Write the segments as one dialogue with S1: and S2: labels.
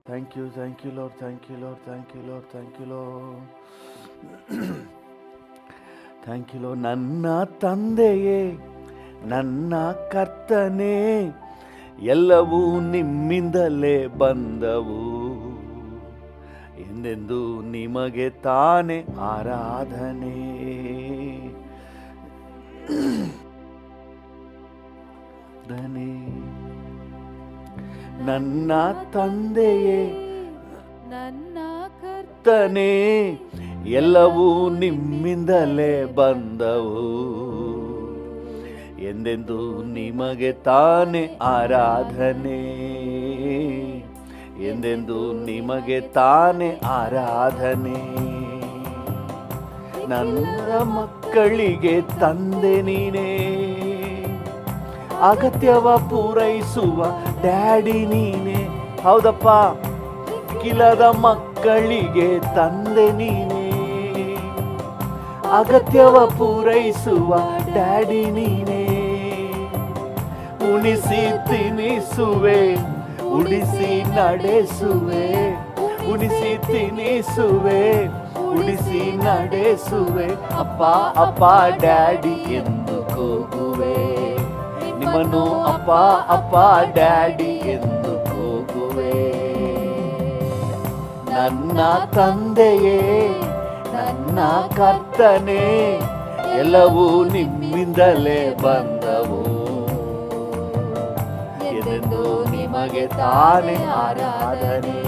S1: Thank you, thank you Lord, thank you Lord, thank you Lord, thank you Lord, thank you Lord. ನನ್ನ ತಂದೆಯೇ, ನನ್ನ ಕರ್ತನೇ, ಎಲ್ಲವೂ ನಿಮ್ಮಿಂದಲೇ ಬಂದವು, ಎಂದೆಂದು ನಿಮಗೆ ತಾನೇ ಆರಾಧನೆ. ನನ್ನ ತಂದೆಯೇ,
S2: ನನ್ನ
S1: ಕರ್ತನೇ, ಎಲ್ಲವೂ ನಿಮ್ಮಿಂದಲೇ ಬಂದವು, ಎಂದೆಂದು ನಿಮಗೆ ತಾನೇ ಆರಾಧನೆ, ಎಂದೆಂದು ನಿಮಗೆ ತಾನೇ ಆರಾಧನೆ. ನನ್ನ ಮಕ್ಕಳಿಗೆ ತಂದೆ ನೀನೇ, ಅಗತ್ಯವ ಪೂರೈಸುವ ಡ್ಯಾಡಿ ನೀನೇ. ಹೌದಪ್ಪ, ಕಿಲದ ಮಕ್ಕಳಿಗೆ ತಂದೆ ನೀನೇ, ಅಗತ್ಯವ ಪೂರೈಸುವ ಡ್ಯಾಡಿ ನೀನೇ. ಉಣಿಸಿ ತಿನಿಸುವೆ, ಉಡಿಸಿ ನಡೆಸುವೆ, ಉಣಿಸಿ ತಿನಿಸುವೆ, ಉಡಿಸಿ ನಡೆಸುವೆ. ಅಪ್ಪ ಅಪ್ಪ ಡ್ಯಾಡಿ ಎಂದು ಕೂಗುವೆ, ನಿಮ್ಮನ್ನು ಅಪ್ಪ ಅಪ್ಪ ಡ್ಯಾಡಿ ಎಂದು ಕೂಗುವೆ. ನನ್ನ ತಂದೆಯೇ, ನನ್ನ ಕರ್ತನೇ, ಎಲ್ಲವೂ ನಿಮ್ಮಿಂದಲೇ ಬಂದವು, ಎಂದೆಂದು ನಿಮಗೆ ತಾನೇ ಆರಾಧನೆ,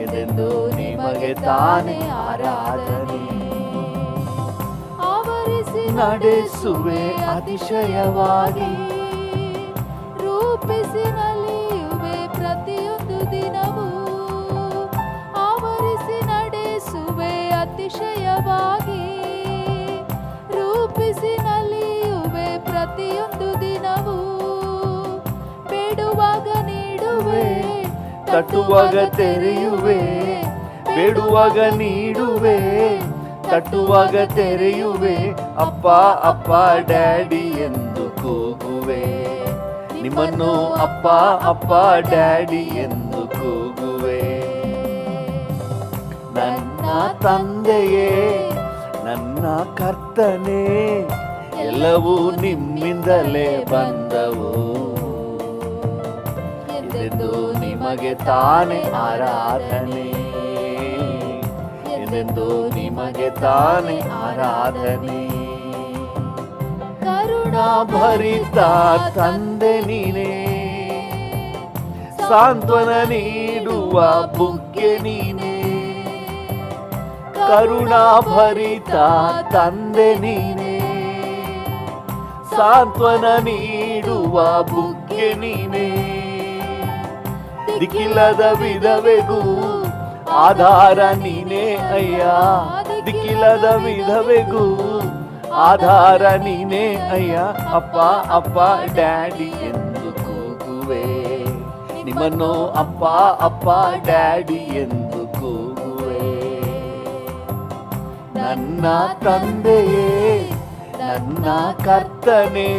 S1: ಎಂದೆಂದು ನಿಮಗೆ ತಾನೇ ಆರಾಧನೆ.
S2: ಆವರಿಸಿ
S1: ನಡೆಸುವೆ ಅತಿಶಯವಾಗಿ,
S2: ರೂಪಿಸಿ ನಲಿಯುವೆ ಪ್ರತಿಯೊಂದು ದಿನವೂ. ಆವರಿಸಿ ನಡೆಸುವೆ ಅತಿಶಯವಾಗಿ, ರೂಪಿಸಿ ನಲಿಯುವೆ ಪ್ರತಿಯೊಂದು ದಿನವೂ. ಬೇಡುವಾಗ ನೀಡುವೆ,
S1: ತಟ್ಟುವಾಗ ತೆರೆಯುವೆ, ಬೇಡುವಾಗ ನೀಡುವೆ, ತಟ್ಟುವಾಗ ತೆರೆಯುವೆ. ಅಪ್ಪ ಅಪ್ಪ ಡ್ಯಾಡಿ ಎಂದು ಕೂಗುವೆ, ನಿಮ್ಮನ್ನು ಅಪ್ಪ ಅಪ್ಪ ಡ್ಯಾಡಿ ಎಂದು ಕೂಗುವೆ. ನನ್ನ ತಂದೆಯೇ, ನನ್ನ ಕರ್ತನೇ, ಎಲ್ಲವೂ ನಿಮ್ಮಿಂದಲೇ ಬಂದವು, ಎಂದೆಂದು ನಿಮಗೆ ತಾನೇ ಆರಾಧನೆ, ಎಂದೆಂದು ನಿಮಗೆ ತಾನೇ ಆರಾಧನೆ. ಕರುಣಾ ಭರಿತ ತಂದೆ ನೀನೇ, ಸಾಂತ್ವನ ನೀಡುವ ಬುಗ್ಗೆ ನೀನೇ. ಕರುಣಾ ಭರಿತ ತಂದೆ ನೀನೇ, ಸಾಂತ್ವನ ನೀಡುವ ಬುಗ್ಗೆ ನೀನೇ. ದಿಕ್ಕಿಲ್ಲದ ವಿಧವೆಗೂ ಆಧಾರ ನೀನೇ ಅಯ್ಯ, ದಿಕ್ಕಿಲ್ಲದ ವಿಧವೆಗೂ ಆಧಾರ ನೀನೇ ಅಯ್ಯ. ಅಪ್ಪ ಅಪ್ಪ ಡ್ಯಾಡಿ ಎಂದು ಕೂಗುವೆ, ನಿಮ್ಮನ್ನು ಅಪ್ಪ ಅಪ್ಪ ಡ್ಯಾಡಿ ಎಂದು ಕೂಗುವೆ. ನನ್ನ ತಂದೆಯೇ, ನನ್ನ ಕರ್ತನೇ,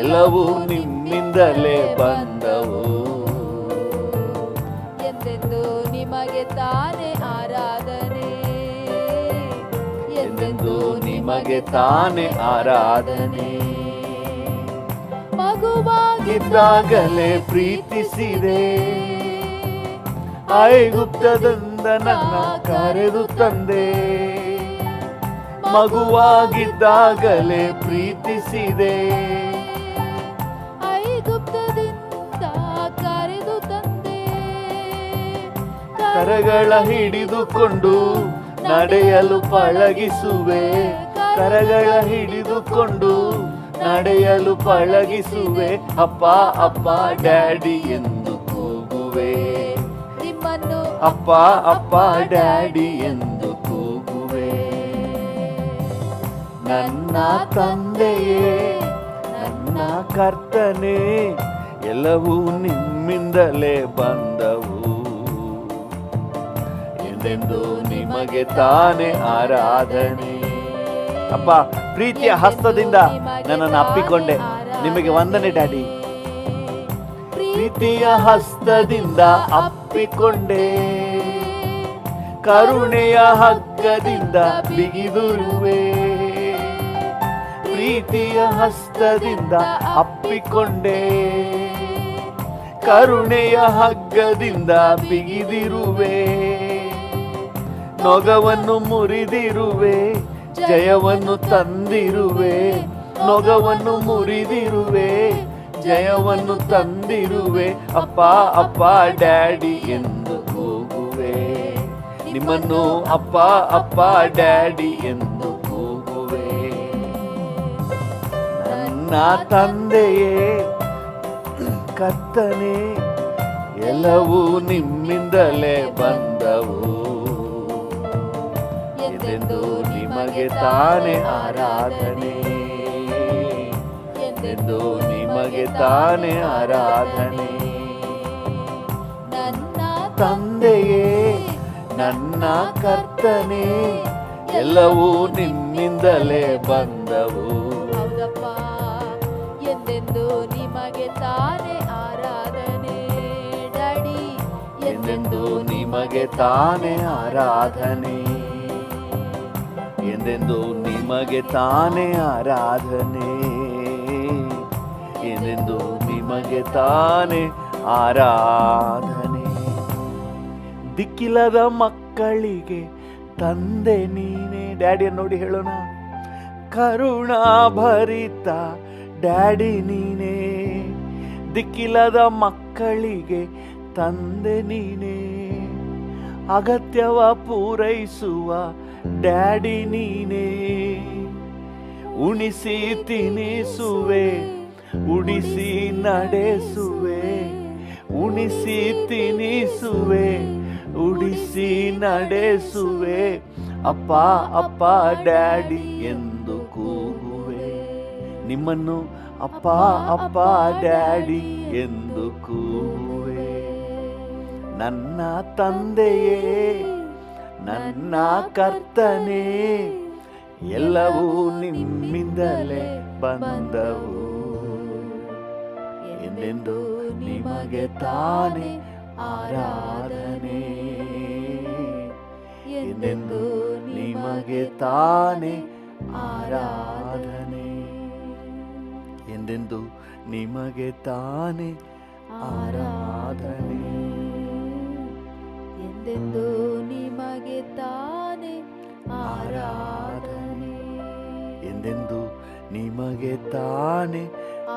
S1: ಎಲ್ಲವೂ ನಿಮ್ಮಿಂದಲೇ ಬಂದವು,
S2: ಎಂದೆಂದು ನಿಮಗೆ ತಾನೇ ಆರಾಧನೆ,
S1: ಎಂದೆಂದು ನಿಮಗೆ ತಾನೇ ಆರಾಧನೆ. ಮಗುವಾಗಿದ್ದಾಗಲೇ ಪ್ರೀತಿಸಿದೆ, ಐಗುಪ್ತದಿಂದ ನನ್ನ ಕರೆದು ತಂದೆ. ಮಗುವಾಗಿದ್ದಾಗಲೇ ಪ್ರೀತಿಸಿದೆ,
S2: ಐಗುಪ್ತದಿಂದ ಕರೆದು ತಂದೆ.
S1: ಕರಗಳ ಹಿಡಿದುಕೊಂಡು ನಡೆಯಲು ಪಳಗಿಸುವೆ, ಕರಗಳ ಹಿಡಿದುಕೊಂಡು ನಡೆಯಲು ಪಳಗಿಸುವೆ. ಅಪ್ಪ ಅಪ್ಪ ಡ್ಯಾಡಿ ಎಂದು ಕೂಗುವೆ,
S2: ನಿಮ್ಮನ್ನು
S1: ಅಪ್ಪ ಅಪ್ಪ ಡ್ಯಾಡಿ ಎಂದು ಕೂಗುವೆ. ನನ್ನ ತಂದೆಯೇ, ನನ್ನ ಕರ್ತನೇ, ಎಲ್ಲವೂ ನಿಮ್ಮಿಂದಲೇ ಬಂದವು, ಎಂದೆಂದು ನಿಮಗೆ ತಾನೇ ಆರಾಧನೆ. ಅಪ್ಪ, ಪ್ರೀತಿಯ ಹಸ್ತದಿಂದ ನನ್ನನ್ನು ಅಪ್ಪಿಕೊಂಡೆ, ನಿಮಗೆ ವಂದನೆ ಡ್ಯಾಡಿ. ಪ್ರೀತಿಯ ಹಸ್ತದಿಂದ ಅಪ್ಪಿಕೊಂಡೆ, ಕರುಣೆಯ ಹಗ್ಗದಿಂದ ಬಿಗಿದಿರುವೆ. ಪ್ರೀತಿಯ ಹಸ್ತದಿಂದ ಅಪ್ಪಿಕೊಂಡೆ, ಕರುಣೆಯ ಹಗ್ಗದಿಂದ ಬಿಗಿದಿರುವೆ. ನೊಗವನ್ನು ಮುರಿದಿರುವೆ, ಜಯವನ್ನು ತಂದಿರುವೆ. ನೊಗವನ್ನು ಮುರಿದಿರುವೆ, ಜಯವನ್ನು ತಂದಿರುವೆ. ಅಪ್ಪ ಅಪ್ಪ ಡ್ಯಾಡಿ ಎಂದು ಕೂಗುವೆ, ನಿಮ್ಮನ್ನು ಅಪ್ಪ ಅಪ್ಪ ಡ್ಯಾಡಿ ಎಂದು ಕೂಗುವೆ. ನನ್ನ ತಂದೆಯೇ ಕರ್ತನೇ, ಎಲ್ಲವೂ ನಿಮ್ಮಿಂದಲೇ ಬಂದವು. ಎಂದೆಂದು ನಿಮಗೆ ತಾನೇ ಆರಾಧನೆ, ಎಂದೆಂದು ನಿಮಗೆ ತಾನೇ ಆರಾಧನೆ.
S2: ನನ್ನ
S1: ತಂದೆಯೇ ನನ್ನ ಕರ್ತನೇ, ಎಲ್ಲವೂ ನಿಮ್ಮಿಂದಲೇ ಬಂದವು.
S2: ಹೌದಪ್ಪ, ಎಂದೆಂದು ನಿಮಗೆ ತಾನೇ ಆರಾಧನೆ ಡ್ಯಾಡಿ,
S1: ಎಂದೆಂದು ನಿಮಗೆ ತಾನೇ ಆರಾಧನೆ, ಎಂದೆಂದು ನಿಮಗೆ ತಾನೇ ಆರಾಧನೆ, ಎಂದೆಂದು ನಿಮಗೆ ತಾನೇ ಆರಾಧನೆ. ದಿಕ್ಕಿಲ್ಲದ ಮಕ್ಕಳಿಗೆ ತಂದೆ ನೀನೇ. ಡ್ಯಾಡಿಯನ್ನು ನೋಡಿ ಹೇಳೋಣ, ಕರುಣಾ ಭರಿತ ಡ್ಯಾಡಿ ನೀನೇ. ದಿಕ್ಕಿಲ್ಲದ ಮಕ್ಕಳಿಗೆ ತಂದೆ ನೀನೇ, ಅಗತ್ಯವ ಪೂರೈಸುವ ಡ್ಯಾಡಿ ನೀನೇ. ಉಣಿಸಿ ತಿನಿಸುವೆ, ಉಡಿಸಿ ನಡೆಸುವೆ. ಉಣಿಸಿ ತಿನಿಸುವೆ, ಉಡಿಸಿ ನಡೆಸುವೆ. ಅಪ್ಪ ಅಪ್ಪ ಡ್ಯಾಡಿ ಎಂದು ಕೂಗುವೆ, ನಿಮ್ಮನ್ನು ಅಪ್ಪ ಅಪ್ಪ ಡ್ಯಾಡಿ ಎಂದು ಕೂಗುವೆ. ನನ್ನ ತಂದೆಯೇ ನನ್ನ ಕರ್ತನೇ, ಎಲ್ಲವೂ ನಿಮ್ಮಿಂದಲೇ ಬಂದವು. ಎಂದೆಂದು ನಿಮಗೆ ತಾನೇ ಆರಾಧನೆ, ಎಂದೆಂದು ನಿಮಗೆ ತಾನೇ ಆರಾಧನೆ, ಎಂದೆಂದು ನಿಮಗೆ ತಾನೇ ಆರಾಧನೆ,
S2: ಎಂದೆಂದು ನಿಮಗೆ ತಾನೇ ಆರಾಧನೆ,
S1: ಎಂದೆಂದು ನಿಮಗೆ ತಾನೇ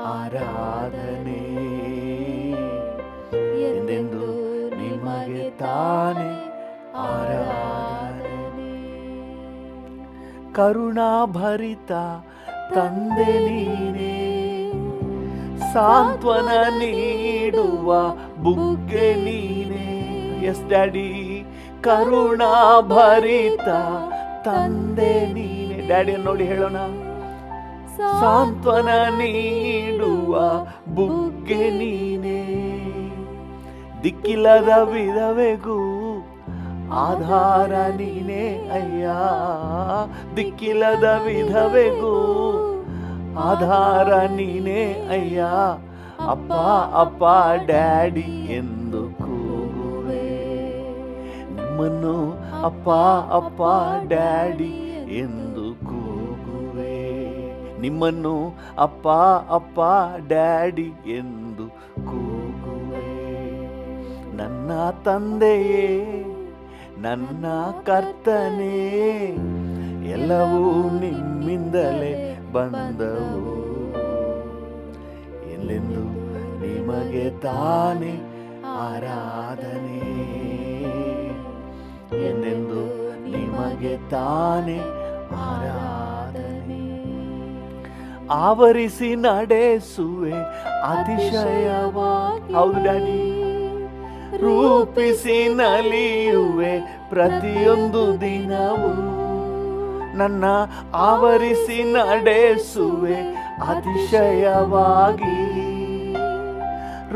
S1: ಆರಾಧನೆ, ಎಂದೆಂದು ನಿಮಗೆ ತಾನೇ ಆರಾಧನೆ. ಕರುಣಾಭರಿತ ತಂದೆ ನೀನೇ, ಸಾಂತ್ವನ ನೀಡುವ ಬುಗ್ಗೆ ನೀನೇ. ಎಸ್ ಡ್ಯಾಡಿ, ಕರುಣಾಭರಿತ ತಂದೆ ನೀನೇ. ಡ್ಯಾಡಿಯನ್ನು ನೋಡಿ ಹೇಳೋಣ, ಸಾಂತ್ವನ ನೀಡುವ ಬುಗ್ಗೆ ನೀನೇ. ದಿಕ್ಕಿಲ್ಲದ ವಿಧವೆಗೂ ಆಧಾರ ನೀನೇ ಅಯ್ಯ, ದಿಕ್ಕಿಲ್ಲದ ವಿಧವೆಗೂ ಆಧಾರ ನೀನೇ ಅಯ್ಯ. ಅಪ್ಪ ಅಪ್ಪ ಡ್ಯಾಡಿ ಎಂದು ಕೂಗುವೆ, ನಿಮ್ಮನ್ನು ಅಪ್ಪ ಅಪ್ಪ ಡ್ಯಾಡಿ ಎಂದು ಕೂಗುವೆ, ನಿಮ್ಮನ್ನು ಅಪ್ಪ ಅಪ್ಪ ಡ್ಯಾಡಿ ಎಂದು ಕೂಗುವೆ. ನನ್ನ ತಂದೆಯೇ ನನ್ನ ಕರ್ತನೇ, ಎಲ್ಲವೂ ನಿಮ್ಮಿಂದಲೇ ಬಂದವು. ಎಲ್ಲೆಂದು ನಿಮಗೆ ತಾನೇ ಆರಾಧನೆ, ಎಂದೆಂದು ನಿಮಗೆ ತಾನೇ ಆರಾಧನೆ. ಆವರಿಸಿ ನಡೆಸುವೆ ಅತಿಶಯವಾಗಿ, ಹೌದು ಡ್ಯಾಡಿ, ರೂಪಿಸಿ ನಲಿಯುವೆ ಪ್ರತಿಯೊಂದು ದಿನವೂ. ನನ್ನ ಆವರಿಸಿ ನಡೆಸುವೆ ಅತಿಶಯವಾಗಿ,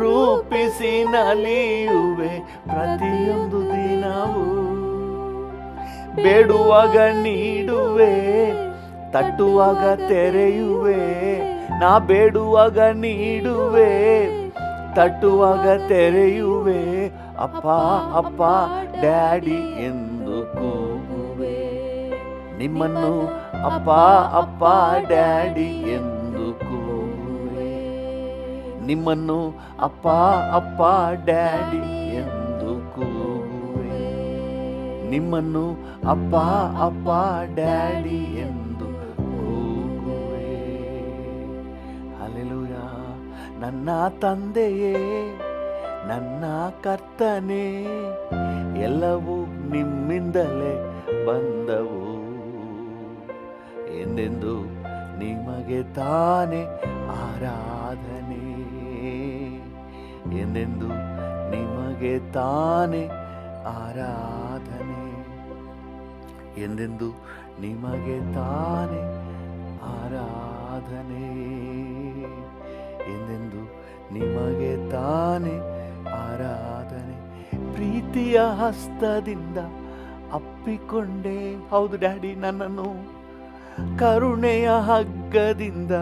S1: ರೂಪಿಸಿ ನಲಿಯುವೆ ಪ್ರತಿಯೊಂದು ದಿನವೂ. ಬೇಡುವಾಗ ನೀಡುವೆ, ತಟ್ಟುವಾಗ ತೆರೆಯುವೆ. ನಾ ಬೇಡುವಾಗ ನೀಡುವೆ, ತಟ್ಟುವಾಗ ತೆರೆಯುವೆ, ಅಪ್ಪ ಅಪ್ಪ ಡ್ಯಾಡಿ ಎಂದು ಕೂಗುವೆ. ನಿಮ್ಮನ್ನು ಅಪ್ಪ ಅಪ್ಪ ಡ್ಯಾಡಿ ಎಂದು ಕೂಗುವೆ. ನಿಮ್ಮನ್ನು ಅಪ್ಪ ಅಪ್ಪ ಡ್ಯಾಡಿ ಎಂದು ಕೂಗುವೆ. ನಿಮ್ಮನ್ನು ಅಪ್ಪ ಅಪ್ಪ ಡ್ಯಾಡಿ ಎಂದು ಕೂಗುವೆ. ಹಲ್ಲೆಲೂಯಾ. ನನ್ನ ತಂದೆಯೇ, ನನ್ನ ಕರ್ತನೇ, ಎಲ್ಲವೂ ನಿಮ್ಮಿಂದಲೇ ಬಂದವು. ಎಂದೆಂದು ನಿಮಗೆ ತಾನೇ ಆರಾಧನೆ. ಎಂದೆಂದು ನಿಮಗೆ ತಾನೇ ಆರಾಧನೆ. ಎಂದೆಂದು ನಿಮಗೆ ತಾನೇ ಆರಾಧನೆ. ಎಂದೆಂದು ನಿಮಗೆ ತಾನೇ ಆರಾಧನೆ. ಪ್ರೀತಿಯ ಹಸ್ತದಿಂದ ಅಪ್ಪಿಕೊಂಡೆ, ಹೌದು ಡ್ಯಾಡಿ, ನನ್ನನ್ನು ಕರುಣೆಯ ಹಗ್ಗದಿಂದ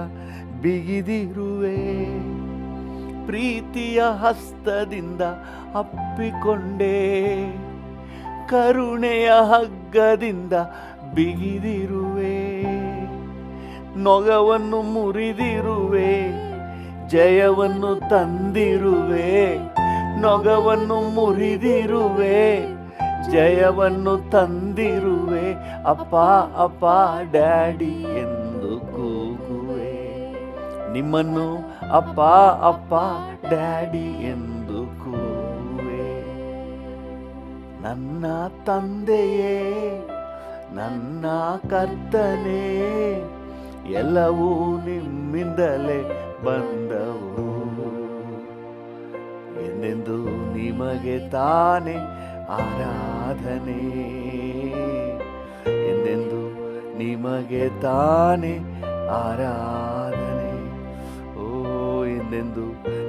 S1: ಬಿಗಿದಿರುವೆ. ಪ್ರೀತಿಯ ಹಸ್ತದಿಂದ ಅಪ್ಪಿಕೊಂಡೆ, ಕರುಣೆಯ ಹಗ್ಗದಿಂದ ಬಿಗಿದಿರುವೆ. ನೊಗವನ್ನು ಮುರಿದಿರುವೆ, ಜಯವನ್ನು ತಂದಿರುವೆ. ನೊಗವನ್ನು ಮುರಿದಿರುವೆ, ಜಯವನ್ನು ತಂದಿರುವೆ. ಅಪ್ಪ ಅಪ್ಪ ಡ್ಯಾಡಿ ಎಂದು ಕೂಗುವೆ. ನಿಮ್ಮನ್ನು ಅಪ್ಪ ಅಪ್ಪ ಡ್ಯಾಡಿ ಎಂದು ಕೂಗುವೆ. ನನ್ನ ತಂದೆಯೇ, ನನ್ನ ಕರ್ತನೇ, ಎಲ್ಲವೂ ನಿಮ್ಮಿಂದಲೇ ಬಂದವು. ಎಂದೆಂದು ನಿಮಗೆ ತಾನೇ ಆರಾಧನೆ. ಎಂದೆಂದು ನಿಮಗೆ ತಾನೇ ಆರಾಧನೆ. ಓ, ಎಂದೆಂದು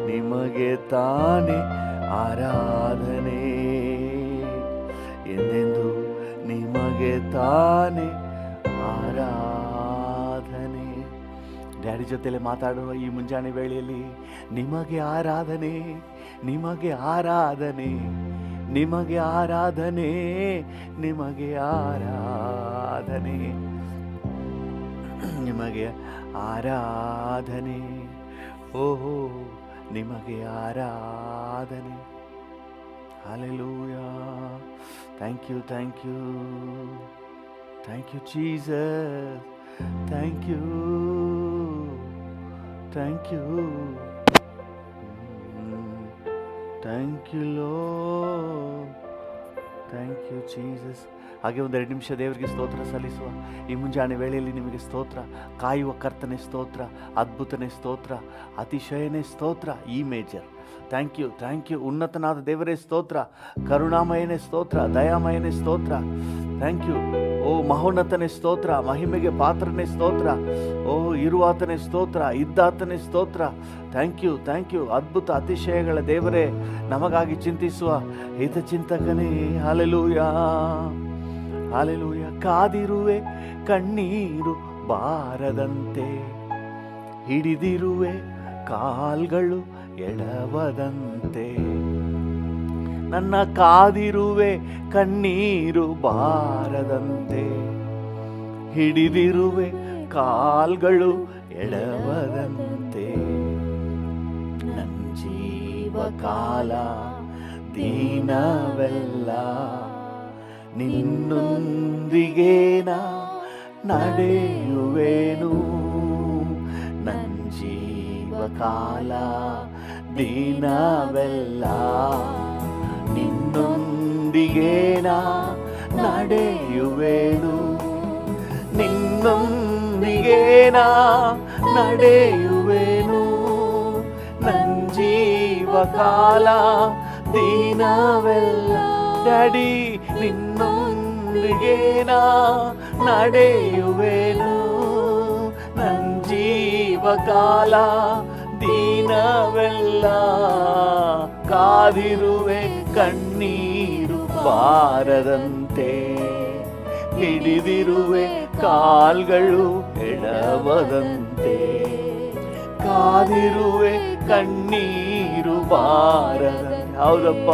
S1: ನಿಮಗೆ ತಾನೇ ಆರಾಧನೆ. ಎಂದೆಂದು ನಿಮಗೆ ತಾನೇ ಆರಾಧನೆ. ಡ್ಯಾಡಿ ಜೊತೆಲೆ ಮಾತಾಡುವ ಈ ಮುಂಜಾನೆ ವೇಳೆಯಲ್ಲಿ ನಿಮಗೆ ಆರಾಧನೆ, ನಿಮಗೆ ಆರಾಧನೆ, ನಿಮಗೆ ಆರಾಧನೆ, ನಿಮಗೆ ಆರಾಧನೆ, ನಿಮಗೆ ಆರಾಧನೆ. ಓಹೋ, ನಿಮಗೆ ಆರಾಧನೆ. Hallelujah. Thank you, thank you, thank you Jesus. Thank you, thank you, thank you Lord. Thank you Jesus. ಹಾಗೆ ಒಂದು 2 ನಿಮಿಷ ದೇವರಿಗೆ ಸ್ತೋತ್ರ ಸಲ್ಲಿಸುವ. ಈ ಮುಂಜಾನೆ ವೇಳೆಯಲ್ಲಿ ನಿಮಗೆ ಸ್ತೋತ್ರ. ಕಾಯುವ ಕರ್ತನೆ ಸ್ತೋತ್ರ, ಅದ್ಭುತನೇ ಸ್ತೋತ್ರ, ಅತಿಶಯನೇ ಸ್ತೋತ್ರ. ಈ major thank you, thank you. ಉನ್ನತನಾದ ದೇವರೇ ಸ್ತೋತ್ರ, ಕರುಣಾಮಯನೇ ಸ್ತೋತ್ರ, ದಯಾಮಯನೇ ಸ್ತೋತ್ರ. Thank you. ಓ ಮಹೋನ್ನತನೇ ಸ್ತೋತ್ರ, ಮಹಿಮೆಗೆ ಪಾತ್ರನೇ ಸ್ತೋತ್ರ. ಓ ಇರುವಾತನೇ ಸ್ತೋತ್ರ, ಇದ್ದಾತನೇ ಸ್ತೋತ್ರ. Thank you, thank you. ಅದ್ಭುತ ಅತಿಶಯಗಳ ದೇವರೇ, ನಮಗಾಗಿ ಚಿಂತಿಸುವ ಹಿತಚಿಂತಕನೇ. Hallelujah, hallelujah. ಕಾದಿರುವೆ ಕಣ್ಣೀರು ಬಾರದಂತೆ, ಹಿಡಿದಿರುವೆ ಕಾಲ್ಗಳು ಎಡವದಂತೆ. ನನ್ನ ಕಾದಿರುವೆ ಕಣ್ಣೀರು ಬಾರದಂತೆ, ಹಿಡಿದಿರುವೆ ಕಾಲ್ಗಳು ಎಡವದಂತೆ. ನನ್ನ ಜೀವಕಾಲ ದೀನವೆಲ್ಲ ನಿನ್ನೊಂದಿಗೆ ನಾ ನಡೆಯುವೆನು. ನನ್ನ ಜೀವಕಾಲ ದಿನವೆಲ್ಲ ನಿನ್ನೊಂದಿಗೆ ನಾ ನಡೆಯುವೆನು. ನಿನ್ನೊಂದಿಗೆ ನಾ ನಡೆಯುವೆನು. ನನ್ನ ಜೀವಕಾಲ ದಿನವೆಲ್ಲ ಡ್ಯಾಡಿ ನಿನ್ನೊಂದಿಗೆ ನಾ ನಡೆಯುವೆನು. ನನ್ನ ಜೀವಕಾಲ ದಿನವೆಲ್ಲ ಕಾದಿರುವೆ ಕಣ್ಣೀರು ಬಾರದಂತೆ, ಹಿಡಿದಿರುವೆ ಕಾಲ್ಗಳು ಎಡವದಂತೆ. ಕಾದಿರುವೆ ಕಣ್ಣೀರು ಕಣ್ಣೀರು ಬಾರದ. ಹೌದಪ್ಪ,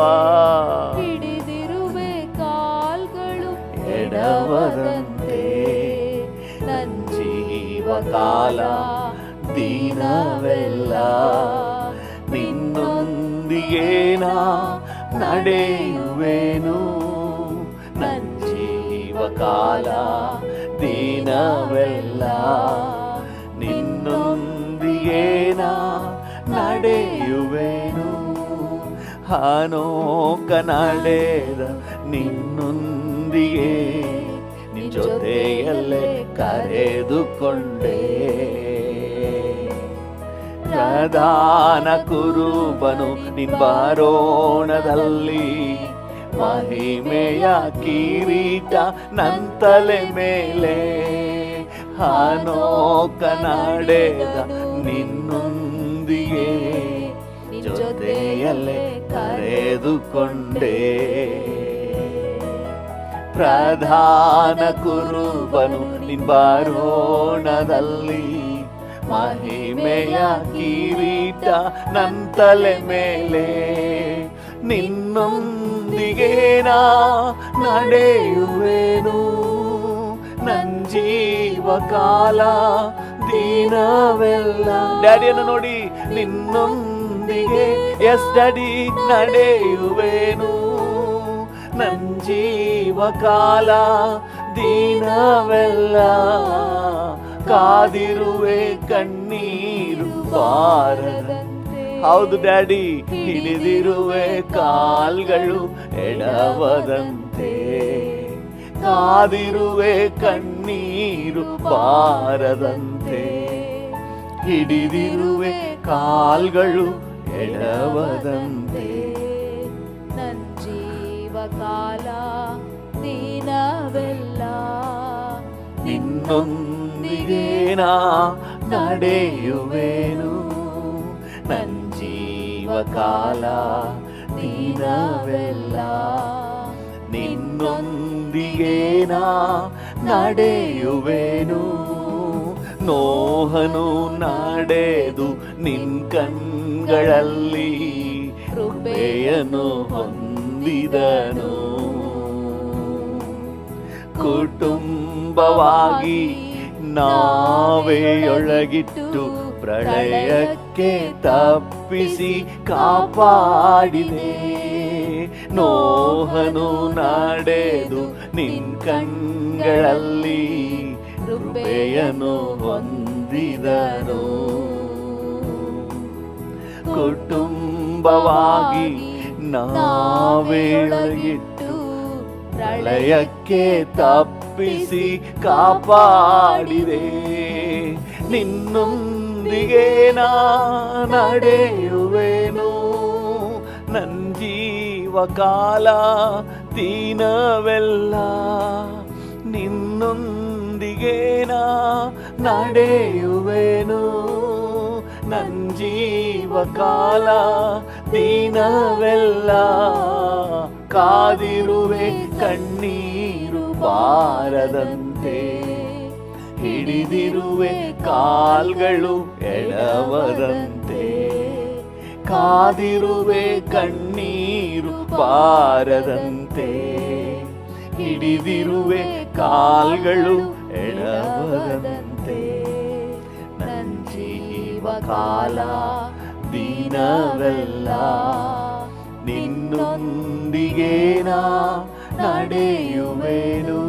S2: ಹಿಡಿದಿರುವೆ ಕಾಲ್ಗಳು
S1: ಎಡವದಂತೆ
S2: ನನ್ನ
S1: ಜೀವಕಾಲ ದಿನವೆಲ್ಲ ನಿನ್ನೊಂದಿಗೆ ನಾ ನಡೆಯುವೆನು. ನನ್ನ ಜೀವಕಾಲ ದಿನವೆಲ್ಲ ನಿನ್ನೊಂದಿಗೆ ನಾ ನಡೆಯುವೆನು. ಹನೋಕ ನಡೆದ ನಿನ್ನೊಂದಿಗೆ ನಿನ್ ಜೊತೆಯಲ್ಲೇ ಕರೆದುಕೊಂಡೆ. ಪ್ರಧಾನ ಕುರುಬನು ನಿನ್ ಬಾರೋಣದಲ್ಲಿ ಮಹಿಮೆಯ ಕಿರೀಟ ನನ್ ತಲೆ ಮೇಲೆ. ಹನೋಕ ನಡೆದ ನಿನ್ನೊಂದಿಗೆ ಜೊತೆಯಲ್ಲೇ ಕರೆದುಕೊಂಡೆ. ಪ್ರಧಾನ ಕುರುಬನು ನಿನ್ ಬಾರೋಣದಲ್ಲಿ ಮಹಿಮೆಯ ಕಿರೀಟ ನನ್ ತಲೆ ಮೇಲೆ. ನಿನ್ನೊಂದಿಗೆ ನಾ ನಡೆಯುವೆನು. ನನ್ ಜೀವಕಾಲ ದಿನವೆಲ್ಲ. ಡ್ಯಾಡಿಯನ್ನು ನೋಡಿ, ನಿನ್ನೊಂದಿಗೆ ಎಸ್ ಡ್ಯಾಡಿ ನಡೆಯುವೆನು. ನನ್ ಜೀವಕಾಲ ದಿನವೆಲ್ಲ ಕಾದಿರುವೆ ಕಣ್ಣೀರು ಬಾರದಂತೆ. ಹೌದು ಡ್ಯಾಡಿ, ಹಿಡಿದಿರುವೆ ಕಾಲ್ಗಳು ಎಡವದಂತೆ. ಕಾದಿರುವೆ ಕಣ್ಣೀರು ಬಾರದಂತೆ. ಹಿಡಿದಿರುವೆ ಕಾಲ್ಗಳು ಎಡವದಂತೆ.
S2: ನನ್ನ ಜೀವಕಾಲ ದಿನವೆಲ್ಲ
S1: ನಿನ್ನೊಂದಿಗೆ ನಾ ನಡೆಯುವೆನು. ನನ್ನ ಜೀವಕಾಲ ದಿನವೆಲ್ಲ ನಿನ್ನೊಂದಿಗೆ ನಾ ನಡೆಯುವೆನು. ನೋಹನು ನಡೆದು ನಿನ್ ಕಣ್ಗಳಲ್ಲಿ ಕೃಪೆಯನ್ನು ಹೊಂದಿದನು. ಕುಟುಂಬವಾಗಿ ನಾವೆಯೊಳಗಿಟ್ಟು ಪ್ರಳಯಕ್ಕೆ ತಪ್ಪಿಸಿ ಕಾಪಾಡಿದೆ. ನೋಹನು ನಡೆದು ನಿನ್ ಕಣ್ಗಳಲ್ಲಿ ಕೃಪೆಯನ್ನು ಹೊಂದಿದನು. ಕುಟುಂಬವಾಗಿ ನಾವೆಯೊಳಗಿಟ್ಟು ಪ್ರಳಯಕ್ಕೆ ತಪ್ಪಿಸಿ ಕಾಪಾಡಿದೆ. ನಿನ್ನೊಂದಿಗೆ ನಾ ನಡೆಯುವೆನು. ನನ್ನ ಜೀವಕಾಲ ದಿನವೆಲ್ಲ ನಿನ್ನೊಂದಿಗೆ ನಾ ನಡೆಯುವೆನು. ನನ್ನ ಜೀವಕಾಲ ದಿನವೆಲ್ಲ ಕಾದಿರುವೆ ಕಣ್ಣೀರು ಬಾರದಂತೆ. ಹಿಡಿದಿರುವೆ ಕಾಲ್ಗಳು ಎಡವದಂತೆ. ಕಾದಿರುವೆ ಕಣ್ಣೀರು ಬಾರದಂತೆ. ಹಿಡಿದಿರುವೆ ಕಾಲ್ಗಳು ಎಡವದಂತೆ. ನನ್ನ ಜೀವಕಾಲ ದಿನವೆಲ್ಲ ನಿನ್ನೊಂದಿಗೆ ನಾ ನಡೆಯುವೆನು.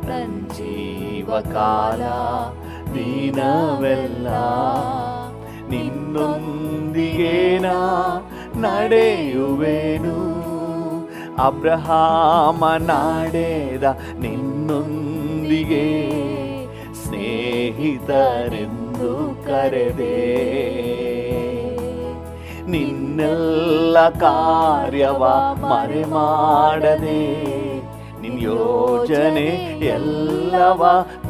S1: ನನ್ನ ಜೀವಕಾಲ ದಿನವೆಲ್ಲ ನಿನ್ನೊಂದಿಗೆ ನಾ ನಡೆಯುವೆನು. ಅಬ್ರಹಾಮ ನಡೆದ ನಿನ್ನೊಂದಿಗೆ ಸ್ನೇಹಿತರೆಂದು ಕರೆದೆ. ನಿನ್ನೆಲ್ಲ ಕಾರ್ಯವ ಮರೆ ಮಾಡದೆ ನಿನ್ ಯೋಜನೆ ಎಲ್ಲವ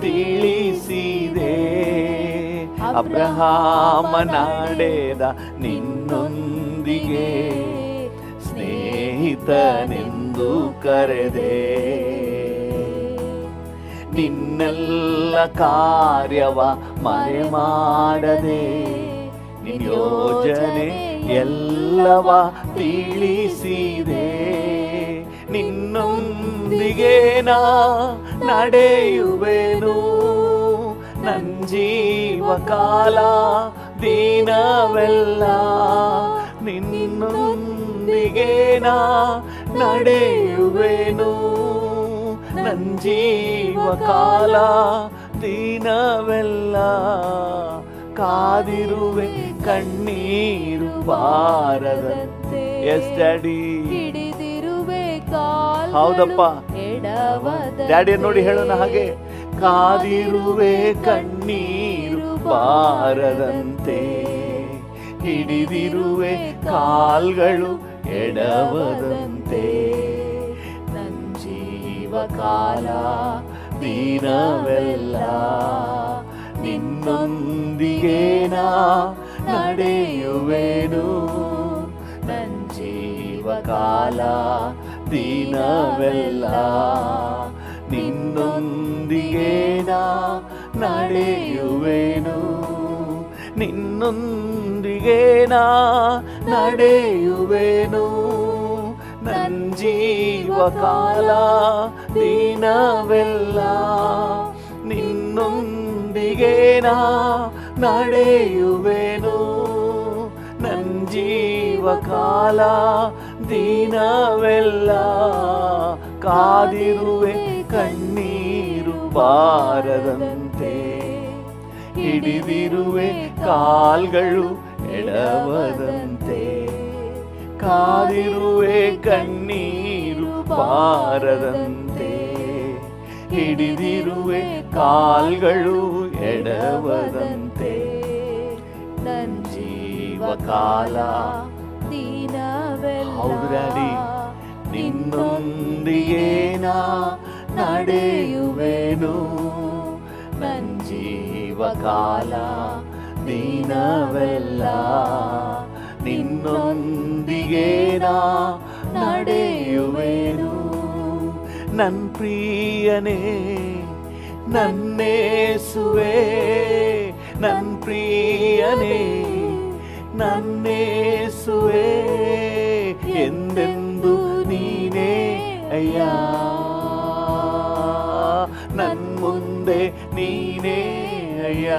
S1: ತಿಳಿಸಿದೆ. ಅಬ್ರಹಾಮ ನಡೆದ ನಿನ್ನೊಂದಿಗೆ ಸ್ನೇಹಿತನೆಂದು ಕರೆದೆ. ನಿನ್ನೆಲ್ಲ ಕಾರ್ಯವ ಮರೆ ಮಾಡದೆ ನಿನ್ ಯೋಜನೆ ಎಲ್ಲವ ತಿಳಿಸಿದೆ. ನಿನ್ನೊಂದಿಗೆ ನಾ ನಡೆಯುವೆನು, ನನ್ನ ಜೀವಕಾಲ ದಿನವೆಲ್ಲ ನಿನ್ನೊಂದಿಗೆ ನಾ ನಡೆಯುವೆನು, ನನ್ನ ಜೀವಕಾಲ ದಿನವೆಲ್ಲ. ಕಾದಿರುವೆ ಕಣ್ಣೀರು ಬಾರದಂತೆ. ಎಸ್ ಡ್ಯಾಡಿ,
S2: ಹಿಡಿದಿರುವೆ ಕಾಲ್ಗಳು
S1: ಹೌದಪ್ಪ
S2: ಎಡವದಂತೆ.
S1: ಡ್ಯಾಡಿ ನೋಡಿ ಹೇಳೋಣ ಹಾಗೆ, ಕಾದಿರುವೆ ಕಣ್ಣೀರು ಬಾರದಂತೆ, ಹಿಡಿದಿರುವೆ ಕಾಲ್ಗಳು ಎಡವದಂತೆ. ನನ್ನ ಜೀವಕಾಲ ದಿನವೆಲ್ಲ ನಿನ್ನೊಂದಿಗೆ ನಾ ನಡೆಯುವೆನು, ನನ್ನ ಜೀವಕಾಲ ದಿನವೆಲ್ಲ ನಿನ್ನೊಂದಿಗೆ ನಾ ನಡೆಯುವೆನು, ನಿನ್ನೊಂದಿಗೆ ನಾ ನಡೆಯುವೆನು, ನನ್ನ ಜೀವಕಾಲ ದಿನವೆಲ್ಲ ನಿನ್ನೊಂದಿಗೆ ನಾ ನಡೆಯುವೆನು, ನನ್ನ ಜೀವಕಾಲ ದಿನವೆಲ್ಲ. ಕಾದಿರುವೆ ಕಣ್ಣೀರು ಬಾರದಂತೆ, ಹಿಡಿದಿರುವೆ ಕಾಲ್ಗಳು ಎಡವದಂತೆ. ಕಾದಿರುವೆ ಕಣ್ಣೀರು ಬಾರದಂತೆ, ಹಿಡಿದಿರುವೆ ಕಾಲ್ಗಳು ಎಡವದಂತೆ.
S2: ನನ್ನ
S1: ಜೀವಕಾಲ
S2: ದಿನವೆಲ್ಲ
S1: ಹೌದು ಡ್ಯಾಡಿ, ನಿನ್ನೊಂದಿಗೆ ನಾ ನಡೆಯುವೆನು, ನನ್ನ ಜೀವಕಾಲ ದಿನವೆಲ್ಲ ನಿನ್ನೊಂದಿಗೆ ನಾ ನಡೆಯುವೆನು. ನನ್ನ ಪ್ರಿಯನೇ ನನ್ನೇಸುವೆ, ನನ್ನ ಪ್ರಿಯನೇ ನನ್ನೇಸುವೆ, ಎಂದೆಂದು ನೀನೇ ಅಯ್ಯ, ನನ್ನ ಮುಂದೆ ನೀನೇ ಅಯ್ಯ,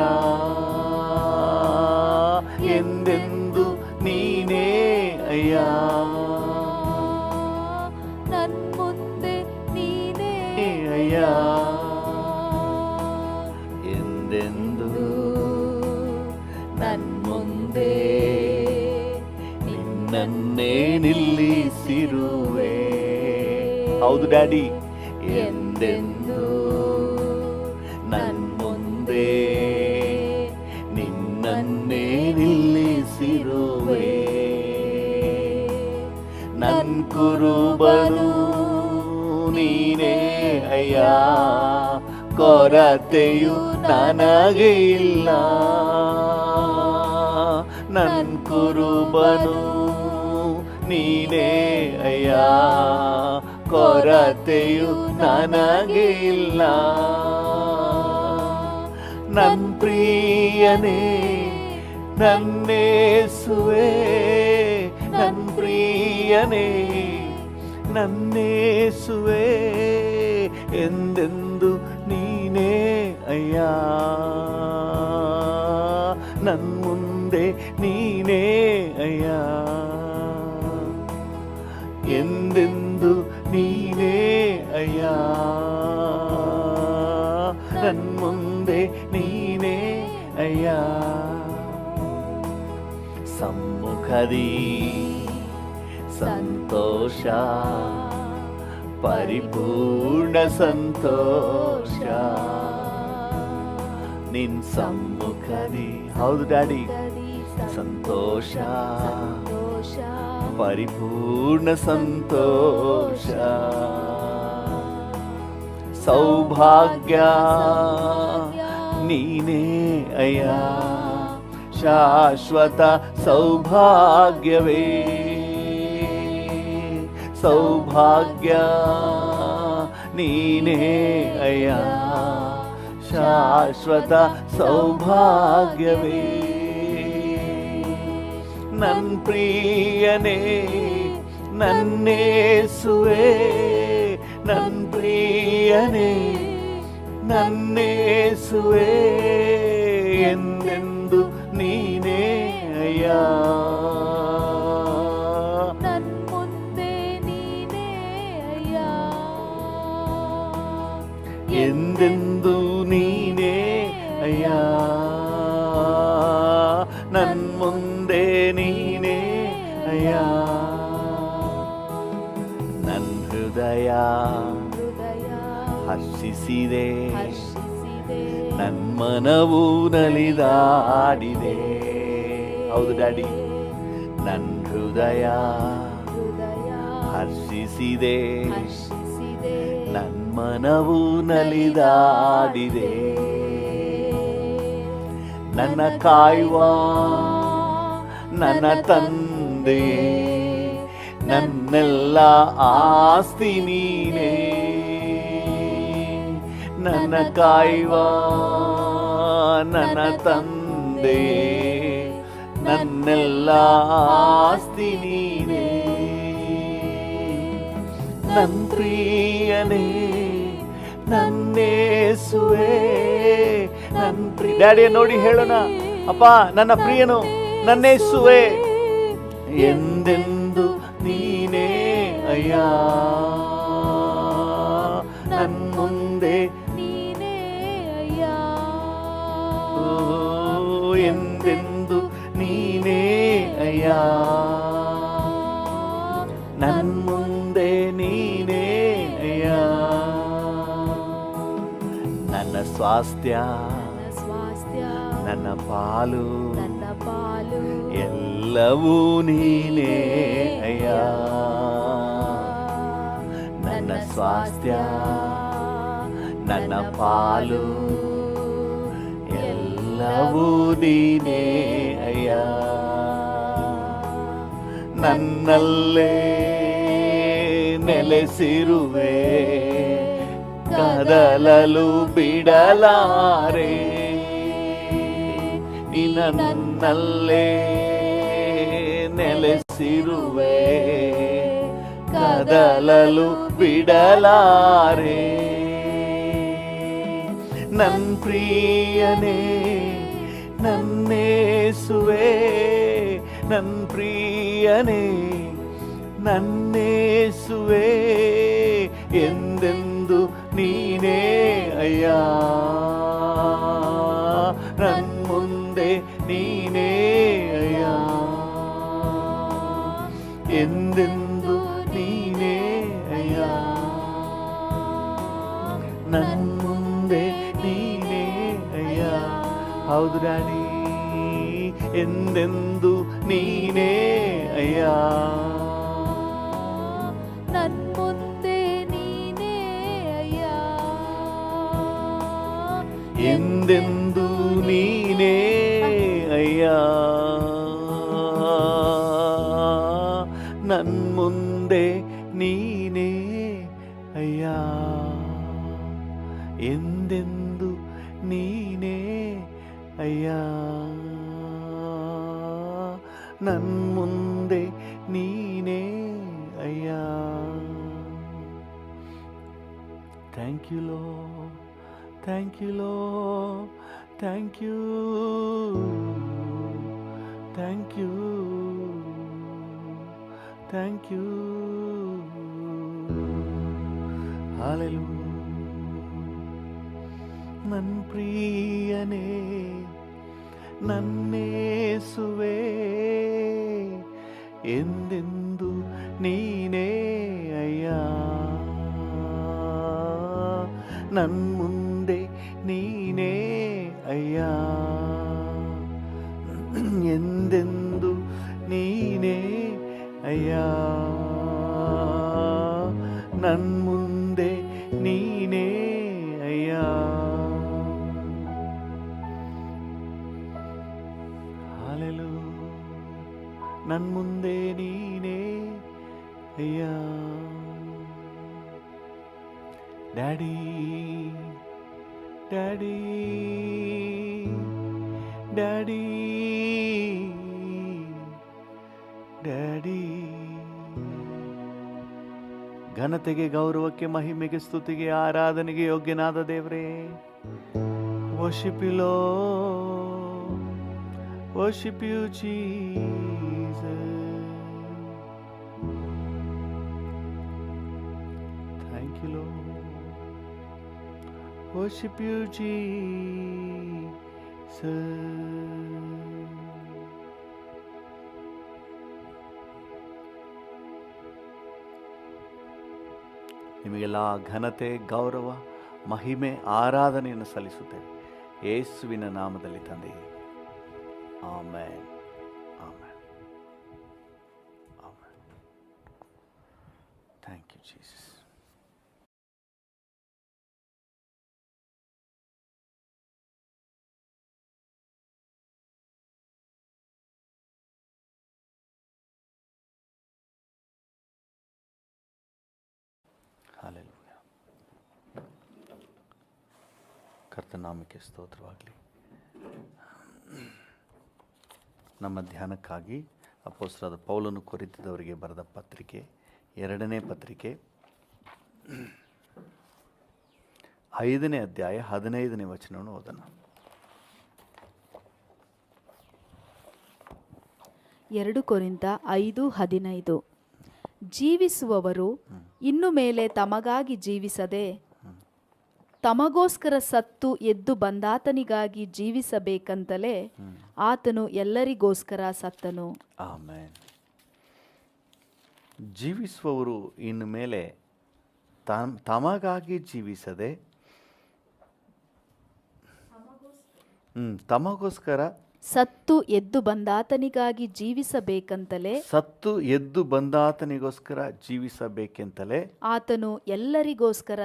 S1: ಎಂದೆಂದು ನೀನೇ ಅಯ್ಯ,
S2: ನನ್ನ ಮುಂದೆ ನೀನೇ
S1: ಅಯ್ಯ, ಎಂದೆಂದು
S2: ನನ್ನ ಮುಂದೆ
S1: ನಿನ್ನನ್ನೇ ನಿಲ್ಲಿಸಿರುವೆ. ಹೌದು ಡ್ಯಾಡಿ, ಎಂದೆಂದು ನನ್ನ ಮುಂದೆ ನಿನ್ನನ್ನೇ ನಿಲ್ಲಿಸಿರುವೆ. ನನ್ನ ಕುರುಬನು ನೀನೇ ಅಯ್ಯ, ಕೊರತೆಯು ನನಗೆ ಇಲ್ಲ. ನನ್ನ ಕುರುಬನು ನೀನೇ ಅಯ್ಯ, ಕೊರತೆಯು ನನಗೆ ಇಲ್ಲ. ನನ್ನ ಪ್ರಿಯನೇ ನನ್ನೇಸುವೆ, ನನ್ನ ಪ್ರಿಯನೇ ನನ್ನೇಸುವೆ, ಎಂದೆಂದು ನೀನೇ ಅಯ್ಯ, ನನ್ನ ಮುಂದೆ ನೀನೇ ಅಯ್ಯ, ಎಂದೆಂದು ನೀನೇ ಅಯ್ಯ, ನನ್ನ ಮುಂದೆ ನೀನೇ ಅಯ್ಯ. ಸಮ್ಮುಖದಿ ಸಂತೋಷ, ಪರಿಪೂರ್ಣ ಸಂತೋಷ, ನಿನ್ ಸಮ್ಮುಖದಿ. ಹೌದು ಡ್ಯಾಡಿ, ಸಂತೋಷ, ಪರಿಪೂರ್ಣ ಸಂತೋಷ, ಸೌಭಾಗ್ಯ ನೀನೇ ಅಯ್ಯ, ಶಾಶ್ವತ ಸೌಭಾಗ್ಯವೇ, ಸೌಭಾಗ್ಯ ನೀನೇ ಅಯ್ಯ, ಶಾಶ್ವತ ಸೌಭಾಗ್ಯವೇ. ನನ್ ಪ್ರಿಯನೇ ನನ್ನೇಸುವೆ ನನ್ ಪ್ರಿಯನೇ ನನ್ನೇಸುವೆ ಎಂದೆಂದು ನೀನೇ ಅಯ್ಯ
S2: ನನ್ ಮುಂದೆ ನೀನೇ ಅಯ್ಯ
S1: ಎಂದೆಂದು ನೀನೇ ಅಯ್ಯ ನನ್ ಮುಂದೆ ನೀನೇ ಅಯ್ಯ ನನ್ ಹೃದಯ ಹರ್ಷಿಸಿದೆ ನನ್ ಮನವು ನಲಿದಾಡಿದೆ ಹೌದು ಡ್ಯಾಡಿ ನನ್ ಹೃದಯ ಹರ್ಷಿಸಿದೆ ನನ್ ಮನವು ನಲಿದಾಡಿದೆ ನನ್ನ ಕಾಯುವ ನನ್ನ ತಂದೆ ನನ್ನೆಲ್ಲ ಆಸ್ತಿ ನೀನೇ ನನ್ನ ಕಾಯುವ ನನ್ನ ತಂದೆ ನನ್ನೆಲ್ಲ ಆಸ್ತಿ ನೀನೇ ನನ್ ಪ್ರಿಯನೇ ನನ್ನೇಸುವೆ ನನ್ ಪ್ರಿಯ ಡ್ಯಾಡಿಯ ನೋಡಿ ಹೇಳೋಣ ಅಪ್ಪ ನನ್ನ ಪ್ರಿಯನು ನನ್ನೇಸುವೆ ಎಂದೆಂದು ನೀನೇ ಅಯ್ಯ ನನ್ ಮುಂದೆ
S2: ನೀನೇ ಅಯ್ಯ
S1: ಎಂದೆಂದು ನೀನೇ ಅಯ್ಯ ನನ್ ಮುಂದೆ ನೀನೇ ಅಯ್ಯ ನನ್ನ ಸ್ವಾಸ್ಥ್ಯ ನನ್ನ ಪಾಲು ಎಲ್ಲವೂ ನೀನೇ ಅಯ್ಯ ನನ್ನ ಸ್ವಾಸ್ಥ್ಯ ನನ್ನ ಪಾಲು ಎಲ್ಲವೂ ನೀನೇ ಅಯ್ಯ ನನ್ನಲ್ಲೇ ನೆಲೆಸಿರುವೆ ಕದಲಲು ಬಿಡಲಾರೆ ನನ್ನಲ್ಲೇ ನೆಲೆಸಿರುವೆ ಕದಲಲು ಬಿಡಲಾರೆ ನನ್ ಪ್ರಿಯನೇ ನನ್ನೇಸುವೆ ನನ್ ಪ್ರಿಯನೇ ನನ್ನೇಸುವೆ ಎಂದೆಂದು ನೀನೇ ಅಯ್ಯ ನನ್ ಮುಂದೆ ನೀನೇ ಅಯ್ಯ ಎಂದೆಂದು ನೀನೇ ಅಯ್ಯ ನನ್ ಮುಂದೆ ನೀನೇ ಅಯ್ಯ ಹೌದು ಡ್ಯಾಡಿ ಎಂದೆಂದು ನೀನೇ ಅಯ್ಯ
S2: ನನ್ ಮುಂದೆ ನೀನೇ ಅಯ್ಯ
S1: ಎಂದೆಂದು ನೀನೇ ಅಯ್ಯ ನನ್ ಮುಂದೆ ನೀನೇ ಅಯ್ಯ ಎಂದೆಂದು ನೀನೇ ಅಯ್ಯ ನನ್ ಮುಂದೆ ನೀನೇ ಅಯ್ಯ ಥ್ಯಾಂಕ್ ಯು ಲೋ ಥ್ಯಾಂಕ್ ಯು ಲೋ thank you thank you thank you hallelujah ನನ್ ಪ್ರಿಯನೇ ನನ್ನೇಸುವೆ ಎಂದೆಂದು ನೀನೇ ಅಯ್ಯ ನನ್ ಮುಂದೆ ನೀನೇ ಅಯ್ಯ ಎಂದೆಂದು ನೀನೇ ಅಯ್ಯ ನನ್ ಮುಂದೆ ನೀನೇ ಅಯ್ಯ ಹಾಲೆಲೂಯಾ ನನ್ ಮುಂದೆ ನೀನೇ ಅಯ್ಯ ಡ್ಯಾಡಿ ಡ್ಯಾಡಿ ಡ್ಯಾಡಿ ಡ್ಯಾಡಿ. ಘನತೆಗೆ, ಗೌರವಕ್ಕೆ, ಮಹಿಮೆಗೆ, ಸ್ತುತಿಗೆ, ಆರಾಧನೆಗೆ ಯೋಗ್ಯನಾದ ದೇವರೇ, worship you Lord, worship you Jesus. Thank you Lord, worship you Jesus. ನಿಮಗೆಲ್ಲ ಘನತೆ, ಗೌರವ, ಮಹಿಮೆ, ಆರಾಧನೆಯನ್ನು ಸಲ್ಲಿಸುತ್ತೇವೆ ಯೇಸುವಿನ ನಾಮದಲ್ಲಿ ತಂದೆ. Amen, amen, amen. Thank you Jesus. Hallelujah. ಕರ್ತನಾಮಕ್ಕೆ ಸ್ತೋತ್ರವಾಗಲಿ. ನಮ್ಮ ಧ್ಯಾನಕ್ಕಾಗಿ ಅಪೊಸ್ತಲನಾದ ಪೌಲನು ಕೊರಿಂಥದವರಿಗೆ ಬರೆದ ಪತ್ರಿಕೆ, 2ನೇ ಪತ್ರಿಕೆ, 5ನೇ ಅಧ್ಯಾಯ 15ನೇ ವಚನವನ್ನು ಓದೋಣ.
S2: 2 ಕೊರಿಂಥ 5:15. ಜೀವಿಸುವವರು ಇನ್ನು ಮೇಲೆ ತಮಗಾಗಿ ಜೀವಿಸದೆ ತಮಗೋಸ್ಕರ ಸತ್ತು ಎದ್ದು ಬಂದಾತನಿಗಾಗಿ ಜೀವಿಸಬೇಕಂತಲೇ ಆತನು ಎಲ್ಲರಿಗೋಸ್ಕರ ಸತ್ತನು.
S1: ಆಮೆನ್. ಜೀವಿಸುವವರು ಇನ್ನು ಮೇಲೆ ತಮಗಾಗಿ ಜೀವಿಸದೆ ತಮಗೋಸ್ಕರ
S2: ಸತ್ತು ಎದ್ದು ಬಂದಾತನಿಗಾಗಿ ಜೀವಿಸಬೇಕಂತಲೇ
S1: ಜೀವಿಸಬೇಕೆಂತಲೇ
S2: ಆತನು ಎಲ್ಲರಿಗೋಸ್ಕರ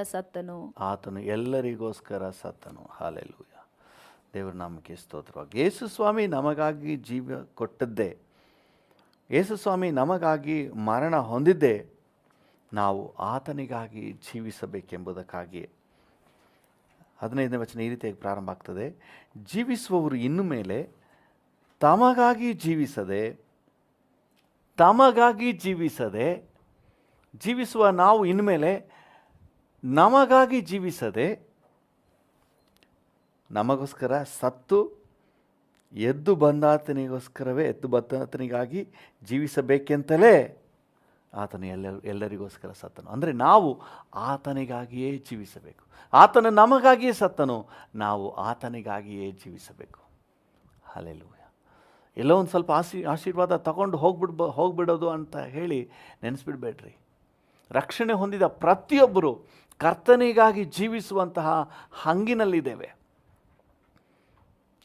S2: ಸತ್ತನು.
S1: ಹಲ್ಲೆಲೂಯ. ದೇವರ ನಾಮಕ್ಕೆ ಸ್ತೋತ್ರವಾಗಿ. ಯೇಸು ಸ್ವಾಮಿ ನಮಗಾಗಿ ಜೀವ ಕೊಟ್ಟದ್ದೇ, ಯೇಸು ಸ್ವಾಮಿ ನಮಗಾಗಿ ಮರಣ ಹೊಂದಿದ್ದೇ ನಾವು ಆತನಿಗಾಗಿ ಜೀವಿಸಬೇಕೆಂಬುದಕ್ಕಾಗಿ. 15ನೇ ವಚನ ಈ ರೀತಿಯಾಗಿ ಪ್ರಾರಂಭ ಆಗ್ತದೆ. ಜೀವಿಸುವವರು ಇನ್ನು ಮೇಲೆ ತಮಗಾಗಿ ಜೀವಿಸದೆ ಜೀವಿಸುವ ನಾವು ಇನ್ಮೇಲೆ ನಮಗಾಗಿ ಜೀವಿಸದೆ ನಮಗೋಸ್ಕರ ಸತ್ತು ಎದ್ದು ಬಂದಾತನಿಗಾಗಿ ಜೀವಿಸಬೇಕೆಂತಲೇ ಆತನು ಎಲ್ಲರಿಗೋಸ್ಕರ ಸತ್ತನು. ಅಂದರೆ ನಾವು ಆತನಿಗಾಗಿಯೇ ಜೀವಿಸಬೇಕು. ಆತನು ನಮಗಾಗಿಯೇ ಸತ್ತನು, ನಾವು ಆತನಿಗಾಗಿಯೇ ಜೀವಿಸಬೇಕು. ಹಲ್ಲೆಲೂಯ. ಎಲ್ಲೋ ಒಂದು ಸ್ವಲ್ಪ ಆಶೀರ್ವಾದ ತಗೊಂಡು ಹೋಗ್ಬಿಡೋದು ಅಂತ ಹೇಳಿ ನೆನೆಸ್ಬಿಡ್ಬೇಡ್ರಿ. ರಕ್ಷಣೆ ಹೊಂದಿದ ಪ್ರತಿಯೊಬ್ಬರು ಕರ್ತನಿಗಾಗಿ ಜೀವಿಸುವಂತಹ ಹಂಗಿನಲ್ಲಿದ್ದೇವೆ.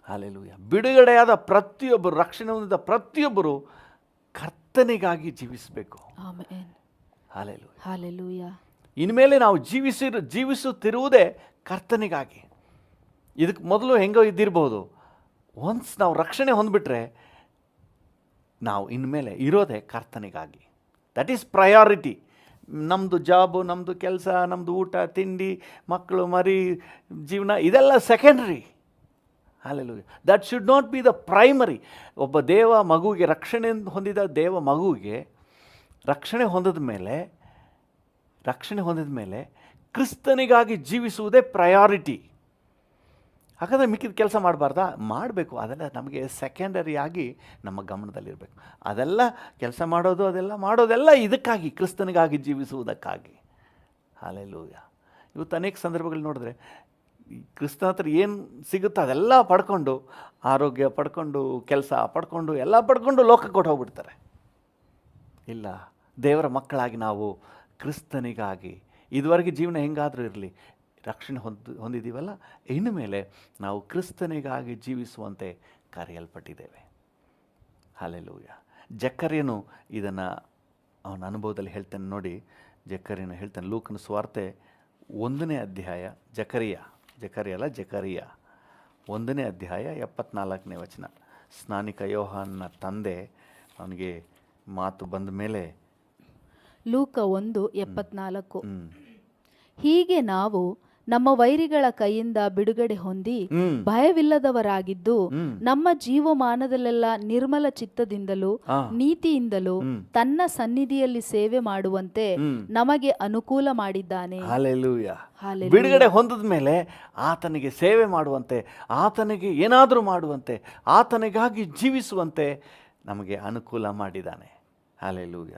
S1: ಹಲ್ಲೆಲೂಯ. ಬಿಡುಗಡೆಯಾದ ಪ್ರತಿಯೊಬ್ಬರು, ರಕ್ಷಣೆ ಹೊಂದಿದ ಪ್ರತಿಯೊಬ್ಬರು ಕರ್ತನಿಗಾಗಿ ಜೀವಿಸಬೇಕು.
S2: ಹಲ್ಲೆಲೂಯ.
S1: ಇನ್ಮೇಲೆ ನಾವು ಜೀವಿಸುತ್ತಿರುವುದೇ ಕರ್ತನಿಗಾಗಿ. ಇದಕ್ಕೆ ಮೊದಲು ಹೆಂಗೋ ಇದ್ದಿರ್ಬೋದು. ಒನ್ಸ್ ನಾವು ರಕ್ಷಣೆ ಹೊಂದ್ಬಿಟ್ರೆ ನಾವು ಇನ್ಮೇಲೆ ಇರೋದೇ ಕರ್ತನಿಗಾಗಿ. That is priority. ನಮ್ಮದು ಜಾಬು, ನಮ್ಮದು ಕೆಲಸ, ನಮ್ಮದು ಊಟ ತಿಂಡಿ, ಮಕ್ಕಳು ಮರಿ ಜೀವನ ಇದೆಲ್ಲ secondary. Hallelujah. That should not be the primary. ಒಬ್ಬ ದೇವ ಮಗುವಿಗೆ, ರಕ್ಷಣೆ ಹೊಂದಿದ ದೇವ ಮಗುವಿಗೆ ರಕ್ಷಣೆ ಹೊಂದಿದ ಮೇಲೆ ಕ್ರಿಸ್ತನಿಗಾಗಿ ಜೀವಿಸುವುದೇ ಪ್ರಯಾರಿಟಿ. ಹಾಗಾದರೆ ಮಿಕ್ಕಿದ ಕೆಲಸ ಮಾಡಬಾರ್ದಾ? ಮಾಡಬೇಕು. ಅದೆಲ್ಲ ನಮಗೆ ಸೆಕೆಂಡರಿಯಾಗಿ ನಮ್ಮ ಗಮನದಲ್ಲಿರಬೇಕು. ಅದೆಲ್ಲ ಕೆಲಸ ಮಾಡೋದೆಲ್ಲ ಇದಕ್ಕಾಗಿ, ಕ್ರಿಸ್ತನಿಗಾಗಿ ಜೀವಿಸುವುದಕ್ಕಾಗಿ. ಹಲ್ಲೆಲೂಯಾ. ಇವತ್ತು ಅನೇಕ ಸಂದರ್ಭಗಳು ನೋಡಿದ್ರೆ ಕ್ರಿಸ್ತನ ಹತ್ರ ಏನು ಸಿಗುತ್ತೋ ಅದೆಲ್ಲ ಪಡ್ಕೊಂಡು, ಆರೋಗ್ಯ ಪಡ್ಕೊಂಡು, ಕೆಲಸ ಪಡ್ಕೊಂಡು, ಎಲ್ಲ ಪಡ್ಕೊಂಡು ಲೋಕಕ್ಕೆ ಕೊಟ್ಟು ಹೋಗ್ಬಿಡ್ತಾರೆ. ಇಲ್ಲ, ದೇವರ ಮಕ್ಕಳಾಗಿ ನಾವು ಕ್ರಿಸ್ತನಿಗಾಗಿ ಇದುವರೆಗೆ ಜೀವನ ಹೆಂಗಾದರೂ ಇರಲಿ, ರಕ್ಷಣೆ ಹೊಂದಿದ್ದೀವಲ್ಲ, ಇನ್ನು ಮೇಲೆ ನಾವು ಕ್ರಿಸ್ತನಿಗಾಗಿ ಜೀವಿಸುವಂತೆ ಕರೆಯಲ್ಪಟ್ಟಿದ್ದೇವೆ. ಹಲ್ಲೆಲೂಯಾ. ಜಕರ್ಯನು ಇದನ್ನು ಅವನ ಅನುಭವದಲ್ಲಿ ಹೇಳ್ತಾನೆ ನೋಡಿ. ಜಕರ್ಯನು ಹೇಳ್ತಾನೆ, ಲೂಕನ ಸುವಾರ್ತೆ 1ನೇ ಅಧ್ಯಾಯ, ಜಕರಿಯ 1ನೇ ಅಧ್ಯಾಯ 74ನೇ ವಚನ. ಸ್ನಾನಿಕ ಯೋಹಾನನ ತಂದೆ ಅವನಿಗೆ ಮಾತು ಬಂದ ಮೇಲೆ,
S2: ಲೂಕ 1:74. ಹೀಗೆ ನಾವು ನಮ್ಮ ವೈರಿಗಳ ಕೈಯಿಂದ ಬಿಡುಗಡೆ ಹೊಂದಿ
S1: ಹ್ಮ್
S2: ಭಯವಿಲ್ಲದವರಾಗಿದ್ದು
S1: ಹ್ಮ್
S2: ನಮ್ಮ ಜೀವಮಾನದಲ್ಲೆಲ್ಲ ನಿರ್ಮಲ ಚಿತ್ತದಿಂದಲೂ
S1: ಆ,
S2: ನೀತಿಯಿಂದಲೂ
S1: ಹ್ಮ್
S2: ತನ್ನ ಸನ್ನಿಧಿಯಲ್ಲಿ ಸೇವೆ ಮಾಡುವಂತೆ
S1: ಹ್ಮ್
S2: ನಮಗೆ ಅನುಕೂಲ ಮಾಡಿದ್ದಾನೆ.
S1: ಹಾಲೆಲೂಯ.
S2: ಹಾಲೆಲೂಯ.
S1: ಬಿಡುಗಡೆ ಹೊಂದಿದ ಮೇಲೆ ಆತನಿಗೆ ಸೇವೆ ಮಾಡುವಂತೆ, ಆತನಿಗೆ ಏನಾದರೂ ಮಾಡುವಂತೆ, ಆತನಿಗಾಗಿ ಜೀವಿಸುವಂತೆ ನಮಗೆ ಅನುಕೂಲ ಮಾಡಿದ್ದಾನೆ. ಹಾಲೆಲೂಯ.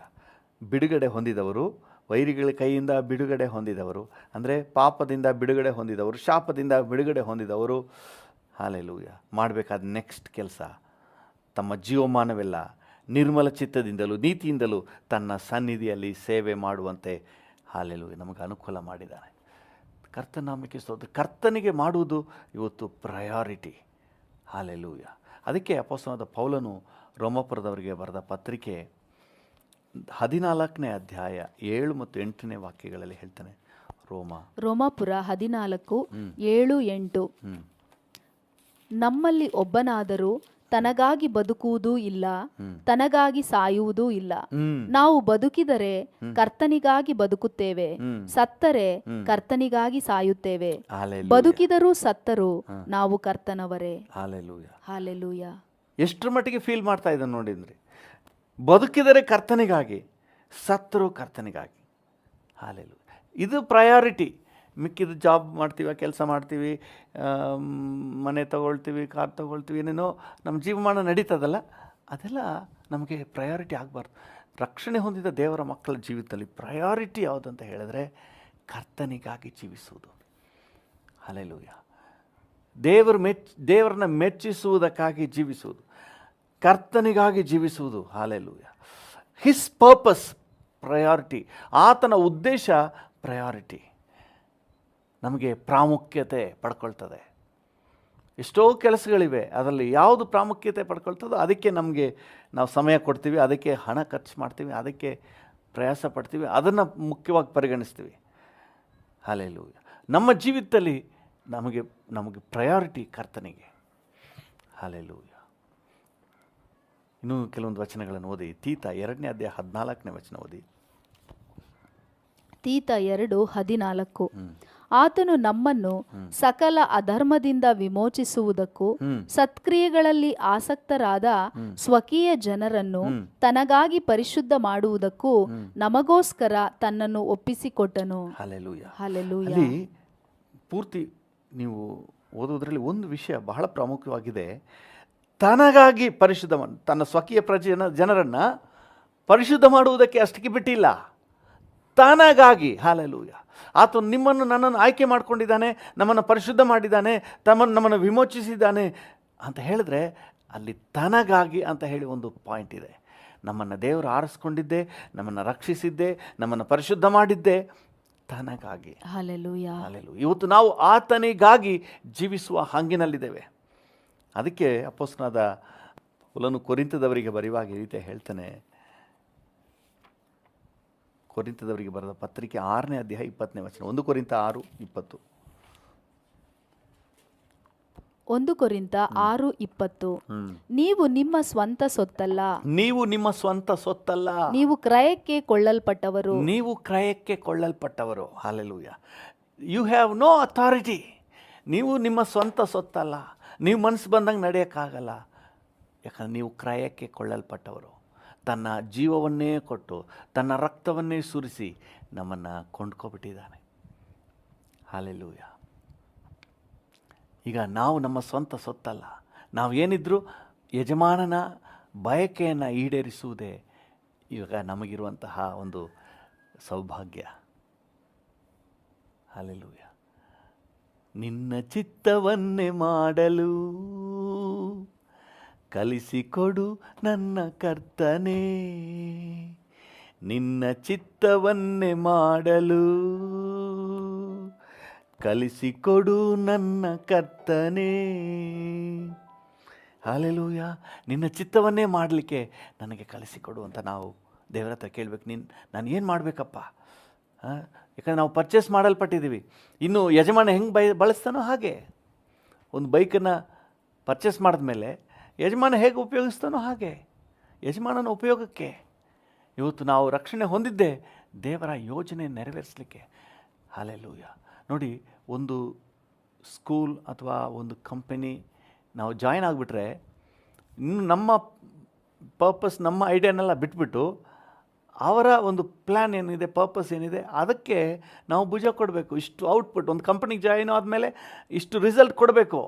S1: ಬಿಡುಗಡೆ ಹೊಂದಿದವರು, ವೈರಿಗಳ ಕೈಯಿಂದ ಬಿಡುಗಡೆ ಹೊಂದಿದವರು, ಅಂದರೆ ಪಾಪದಿಂದ ಬಿಡುಗಡೆ ಹೊಂದಿದವರು, ಶಾಪದಿಂದ ಬಿಡುಗಡೆ ಹೊಂದಿದವರು, ಹಾಲೆಲೂಯ, ಮಾಡಬೇಕಾದ ನೆಕ್ಸ್ಟ್ ಕೆಲಸ ತಮ್ಮ ಜೀವಮಾನವೆಲ್ಲ ನಿರ್ಮಲ ಚಿತ್ತದಿಂದಲೂ ನೀತಿಯಿಂದಲೂ ತನ್ನ ಸನ್ನಿಧಿಯಲ್ಲಿ ಸೇವೆ ಮಾಡುವಂತೆ ಹಾಲೆಲೂಯ ನಮಗೆ ಅನುಕೂಲ ಮಾಡಿದ್ದಾನೆ. ಕರ್ತನಾಮಕ್ಕೆ ಸ್ತೋತ್ರ. ಕರ್ತನಿಗೆ ಮಾಡುವುದು ಇವತ್ತು ಪ್ರಯಾರಿಟಿ. ಹಾಲೆಲೂಯ. ಅದಕ್ಕೆ ಅಪೊಸ್ತಲನಾದ ಪೌಲನು ರೋಮಾಪುರದವರಿಗೆ ಬರೆದ ಪತ್ರಿಕೆ 14ನೇ ಅಧ್ಯಾಯ 7 ಮತ್ತು 8ನೇ ವಾಕ್ಯಗಳಲ್ಲಿ ಹೇಳ್ತಾನೆ.
S2: ರೋಮಾಪುರ 14, 7, 8.
S1: ಹ್ಮ್
S2: ನಮ್ಮಲ್ಲಿ ಒಬ್ಬನಾದರೂ ತನಗಾಗಿ ಬದುಕುವುದೂ ಇಲ್ಲ, ತನಗಾಗಿ ಸಾಯುವುದೂ ಇಲ್ಲ.
S1: ಹ್ಮ್
S2: ನಾವು ಬದುಕಿದರೆ ಕರ್ತನಿಗಾಗಿ ಬದುಕುತ್ತೇವೆ, ಸತ್ತರೆ ಕರ್ತನಿಗಾಗಿ ಸಾಯುತ್ತೇವೆ.
S1: ಹಾಲೆಲೂಯ.
S2: ಬದುಕಿದರೂ ಸತ್ತರೂ ನಾವು ಕರ್ತನವರೇ.
S1: ಹಾಲೆಲೂಯ.
S2: ಹಾಲೆಲೂಯ.
S1: ಎಷ್ಟರ ಮಟ್ಟಿಗೆ ಫೀಲ್ ಮಾಡ್ತಾ ಇದ್ದಾನೆ ನೋಡಿದ್ರಿ. ಬದುಕಿದರೆ ಕರ್ತನಿಗಾಗಿ, ಸತ್ತರೂ ಕರ್ತನಿಗಾಗಿ. ಹಾಲೆಲೂಯ. ಇದು ಪ್ರಯಾರಿಟಿ. ಮಿಕ್ಕಿದ ಜಾಬ್ ಮಾಡ್ತೀವಿ, ಕೆಲಸ ಮಾಡ್ತೀವಿ, ಮನೆ ತಗೊಳ್ತೀವಿ, ಕಾರ್ ತಗೊಳ್ತೀವಿ, ಏನೇನೋ ನಮ್ಮ ಜೀವಮಾನ ನಡೀತದಲ್ಲ, ಅದೆಲ್ಲ ನಮಗೆ ಪ್ರಯಾರಿಟಿ ಆಗಬಾರ್ದು. ರಕ್ಷಣೆ ಹೊಂದಿದ ದೇವರ ಮಕ್ಕಳ ಜೀವಿತದಲ್ಲಿ ಪ್ರಯಾರಿಟಿ ಯಾವುದಂತ ಹೇಳಿದ್ರೆ ಕರ್ತನಿಗಾಗಿ ಜೀವಿಸುವುದು. ಹಾಲೆಲೂಯ. ದೇವರನ್ನ ಮೆಚ್ಚಿಸುವುದಕ್ಕಾಗಿ ಜೀವಿಸುವುದು, ಕರ್ತನಿಗಾಗಿ ಜೀವಿಸುವುದು. ಹಾಲೆಲೂಯ. His purpose priority. ಆತನ ಉದ್ದೇಶ ಪ್ರಯಾರಿಟಿ ನಮಗೆ ಪ್ರಾಮುಖ್ಯತೆ ಪಡ್ಕೊಳ್ತದೆ. ಎಷ್ಟೋ ಕೆಲಸಗಳಿವೆ, ಅದರಲ್ಲಿ ಯಾವುದು ಪ್ರಾಮುಖ್ಯತೆ ಪಡ್ಕೊಳ್ತದೋ ಅದಕ್ಕೆ ನಾವು ಸಮಯ ಕೊಡ್ತೀವಿ, ಅದಕ್ಕೆ ಹಣ ಖರ್ಚು ಮಾಡ್ತೀವಿ, ಅದಕ್ಕೆ ಪ್ರಯಾಸ ಪಡ್ತೀವಿ, ಅದನ್ನು ಮುಖ್ಯವಾಗಿ ಪರಿಗಣಿಸ್ತೀವಿ. ಹಾಲೆಲೂಯ. ನಮ್ಮ ಜೀವಿತದಲ್ಲಿ ನಮಗೆ ಪ್ರಯಾರಿಟಿ ಕರ್ತನಿಗೆ. ಹಾಲೆಲೂಯ. ಇನ್ನೂ ಕೆಲವೊಂದು ವಚನಗಳನ್ನು ಓದಿ. ತೀತ 2ನೇ ಅಧ್ಯಾಯ 14ನೇ ವಚನ ಓದಿ.
S2: ತೀತ 2:14. ಆತನು ನಮ್ಮನ್ನು ಸಕಲ ಅಧರ್ಮದಿಂದ ವಿಮೋಚಿಸುವುದಕ್ಕೂ ಸತ್ಕ್ರಿಯೆಗಳಲ್ಲಿ ಆಸಕ್ತರಾದ ಸ್ವಕೀಯ ಜನರನ್ನು ತನಗಾಗಿ ಪರಿಶುದ್ಧ ಮಾಡುವುದಕ್ಕೂ ನಮಗೋಸ್ಕರ ತನ್ನನ್ನು ಒಪ್ಪಿಸಿಕೊಟ್ಟನು.
S1: ಹಾಲೆಲೂಯ.
S2: ಹಾಲೆಲೂಯ.
S1: ಅಲ್ಲಿ ಪೂರ್ತಿ ನೀವು ಓದೋದ್ರಲ್ಲಿ ಒಂದು ವಿಷಯ ಬಹಳ ಪ್ರಾಮುಖ್ಯವಾಗಿದೆ. ತನಗಾಗಿ ತನ್ನ ಸ್ವಕೀಯ ಜನರನ್ನು ಪರಿಶುದ್ಧ ಮಾಡುವುದಕ್ಕೆ ಅಷ್ಟಕ್ಕೆ ಬಿಟ್ಟಿಲ್ಲ, ತನಗಾಗಿ. ಹಾಲೆಲೂಯ. ಆತನು ನಿಮ್ಮನ್ನು ನನ್ನನ್ನು ಆಯ್ಕೆ ಮಾಡ್ಕೊಂಡಿದ್ದಾನೆ, ನಮ್ಮನ್ನು ಪರಿಶುದ್ಧ ಮಾಡಿದ್ದಾನೆ, ನಮ್ಮನ್ನು ವಿಮೋಚಿಸಿದ್ದಾನೆ ಅಂತ ಹೇಳಿದ್ರೆ ಅಲ್ಲಿ ತನಗಾಗಿ ಅಂತ ಹೇಳಿ ಒಂದು ಪಾಯಿಂಟ್ ಇದೆ. ನಮ್ಮನ್ನು ದೇವರು ಆರಿಸ್ಕೊಂಡಿದ್ದೆ, ನಮ್ಮನ್ನು ರಕ್ಷಿಸಿದ್ದೆ, ನಮ್ಮನ್ನು ಪರಿಶುದ್ಧ ಮಾಡಿದ್ದೆ ತನಗಾಗಿ.
S2: ಹಾಲೆಲೂಯ.
S1: ಹಾಲೆಲೂಯ. ಇವತ್ತು ನಾವು ಆತನಿಗಾಗಿ ಜೀವಿಸುವ ಹಂಗಿನಲ್ಲಿದ್ದೇವೆ. ಅದಕ್ಕೆ ಅಪೊಸ್ತಲನಾದ ಪೌಲನು ಕೊರಿಂಥದವರಿಗೆ ಬರೆಯುವಾಗ ಈ ರೀತಿ ಹೇಳ್ತಾನೆ. ಕೊರಿಂಥದವರಿಗೆ ಬರೆದ ಪತ್ರಿಕೆ 6ನೇ ಅಧ್ಯಾಯ 20ನೇ ವಚನ. 1 ಕೊರಿಂಥ 6:20.
S2: 1 ಕೊರಿಂಥ 6:20. ನೀವು ನಿಮ್ಮ ಸ್ವಂತ ಸೊತ್ತಲ್ಲ,
S1: ನೀವು ನಿಮ್ಮ ಸ್ವಂತ ಸೊತ್ತಲ್ಲ,
S2: ನೀವು ಕ್ರಯಕ್ಕೆ ಕೊಳ್ಳಲ್ಪಟ್ಟವರು.
S1: ನೀವು ಕ್ರಯಕ್ಕೆ ಕೊಳ್ಳಲ್ಪಟ್ಟವರು. Hallelujah. You have no authority. ನೀವು ನಿಮ್ಮ ಸ್ವಂತ ಸೊತ್ತಲ್ಲ, ನೀವು ಮನಸ್ಸು ಬಂದಂಗೆ ನಡೆಯೋಕ್ಕಾಗಲ್ಲ. ಯಾಕಂದ್ರೆ ನೀವು ಕ್ರಯಕ್ಕೆ ಕೊಳ್ಳಲ್ಪಟ್ಟವರು. ತನ್ನ ಜೀವವನ್ನೇ ಕೊಟ್ಟು ತನ್ನ ರಕ್ತವನ್ನೇ ಸುರಿಸಿ ನಮ್ಮನ್ನು ಕೊಂಡ್ಕೊಬಿಟ್ಟಿದ್ದಾನೆ. ಹಾಲೆಲೂಯ. ಈಗ ನಾವು ನಮ್ಮ ಸ್ವಂತ ಸೊತ್ತಲ್ಲ. ನಾವು ಏನಿದ್ರೂ ಯಜಮಾನನ ಬಯಕೆಯನ್ನು ಈಡೇರಿಸುವುದೇ ಇವಾಗ ನಮಗಿರುವಂತಹ ಒಂದು ಸೌಭಾಗ್ಯ. ಹಾಲೆಲೂಯ. ನಿನ್ನ ಚಿತ್ತವನ್ನೇ ಮಾಡಲು ಕಲಿಸಿಕೊಡು ನನ್ನ ಕರ್ತನೇ, ನಿನ್ನ ಚಿತ್ತವನ್ನೇ ಮಾಡಲು ಕಲಿಸಿಕೊಡು ನನ್ನ ಕರ್ತನೇ. ಹಾಲೆಲೂಯ. ನಿನ್ನ ಚಿತ್ತವನ್ನೇ ಮಾಡಲಿಕ್ಕೆ ನನಗೆ ಕಲಿಸಿಕೊಡು ಅಂತ ನಾವು ದೇವರ ಹತ್ರ ಕೇಳಬೇಕು. ನಾನು ಏನು ಮಾಡಬೇಕಪ್ಪ? ಯಾಕಂದರೆ ನಾವು ಪರ್ಚೇಸ್ ಮಾಡಲ್ಪಟ್ಟಿದ್ದೀವಿ. ಇನ್ನು ಯಜಮಾನ ಹೆಂಗೆ ಬಳಸ್ತಾನೋ ಹಾಗೆ. ಒಂದು ಬೈಕನ್ನು ಪರ್ಚೇಸ್ ಮಾಡಿದ್ಮೇಲೆ ಯಜಮಾನ ಹೇಗೆ ಉಪಯೋಗಿಸ್ತಾನೋ ಹಾಗೆ ಯಜಮಾನನ ಉಪಯೋಗಕ್ಕೆ ಇವತ್ತು ನಾವು ರಕ್ಷಣೆ ಹೊಂದಿದ್ದೆ ದೇವರ ಯೋಜನೆ ನೆರವೇರಿಸಲಿಕ್ಕೆ. ಹಾಲೆಲೂಯ. ನೋಡಿ, ಒಂದು ಸ್ಕೂಲ್ ಅಥವಾ ಒಂದು ಕಂಪನಿ ನಾವು ಜಾಯ್ನ್ ಆಗಿಬಿಟ್ರೆ ಇನ್ನು ನಮ್ಮ ಪರ್ಪಸ್, ನಮ್ಮ ಐಡಿಯಾನೆಲ್ಲ ಬಿಟ್ಬಿಟ್ಟು ಅವರ ಒಂದು ಪ್ಲ್ಯಾನ್ ಏನಿದೆ, ಪರ್ಪಸ್ ಏನಿದೆ, ಅದಕ್ಕೆ ನಾವು ಭುಜ ಕೊಡಬೇಕು. ಇಷ್ಟು ಔಟ್ಪುಟ್, ಒಂದು ಕಂಪ್ನಿಗೆ ಜಾಯಿನ್ ಆದಮೇಲೆ ಇಷ್ಟು ರಿಸಲ್ಟ್ ಕೊಡಬೇಕು.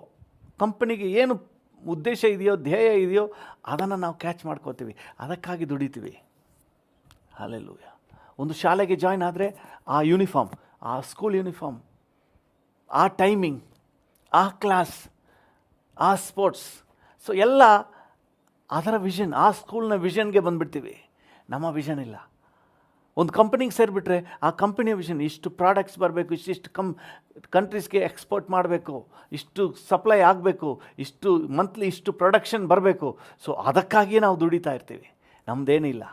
S1: ಕಂಪ್ನಿಗೆ ಏನು ಉದ್ದೇಶ ಇದೆಯೋ, ಧ್ಯೇಯ ಇದೆಯೋ, ಅದನ್ನು ನಾವು ಕ್ಯಾಚ್ ಮಾಡ್ಕೋತೀವಿ, ಅದಕ್ಕಾಗಿ ದುಡಿತೀವಿ. ಹಲ್ಲೆಲೂಯಾ. ಒಂದು ಶಾಲೆಗೆ ಜಾಯ್ನ್ ಆದರೆ ಆ ಯೂನಿಫಾರ್ಮ್, ಆ ಸ್ಕೂಲ್ ಯೂನಿಫಾರ್ಮ್, ಆ ಟೈಮಿಂಗ್, ಆ ಕ್ಲಾಸ್, ಆ ಸ್ಪೋರ್ಟ್ಸ್, ಸೊ ಎಲ್ಲ ಅದರ ವಿಷನ್, ಆ ಸ್ಕೂಲ್ನ ವಿಷನ್ಗೆ ಬಂದುಬಿಡ್ತೀವಿ. ನಮ್ಮ ವಿಷನ್ ಇಲ್ಲ. ಒಂದು ಕಂಪ್ನಿಗೆ ಸೇರಿಬಿಟ್ರೆ ಆ ಕಂಪ್ನಿಯ ವಿಷನ್, ಇಷ್ಟು ಪ್ರಾಡಕ್ಟ್ಸ್ ಬರಬೇಕು, ಇಷ್ಟಿಷ್ಟು ಕಂಟ್ರೀಸ್ಗೆ ಎಕ್ಸ್ಪೋರ್ಟ್ ಮಾಡಬೇಕು, ಇಷ್ಟು ಸಪ್ಲೈ ಆಗಬೇಕು, ಇಷ್ಟು ಮಂತ್ಲಿ ಇಷ್ಟು ಪ್ರೊಡಕ್ಷನ್ ಬರಬೇಕು. ಸೊ ಅದಕ್ಕಾಗಿಯೇ ನಾವು ದುಡಿತಾ ಇರ್ತೀವಿ. ನಮ್ಮದೇನಿಲ್ಲ.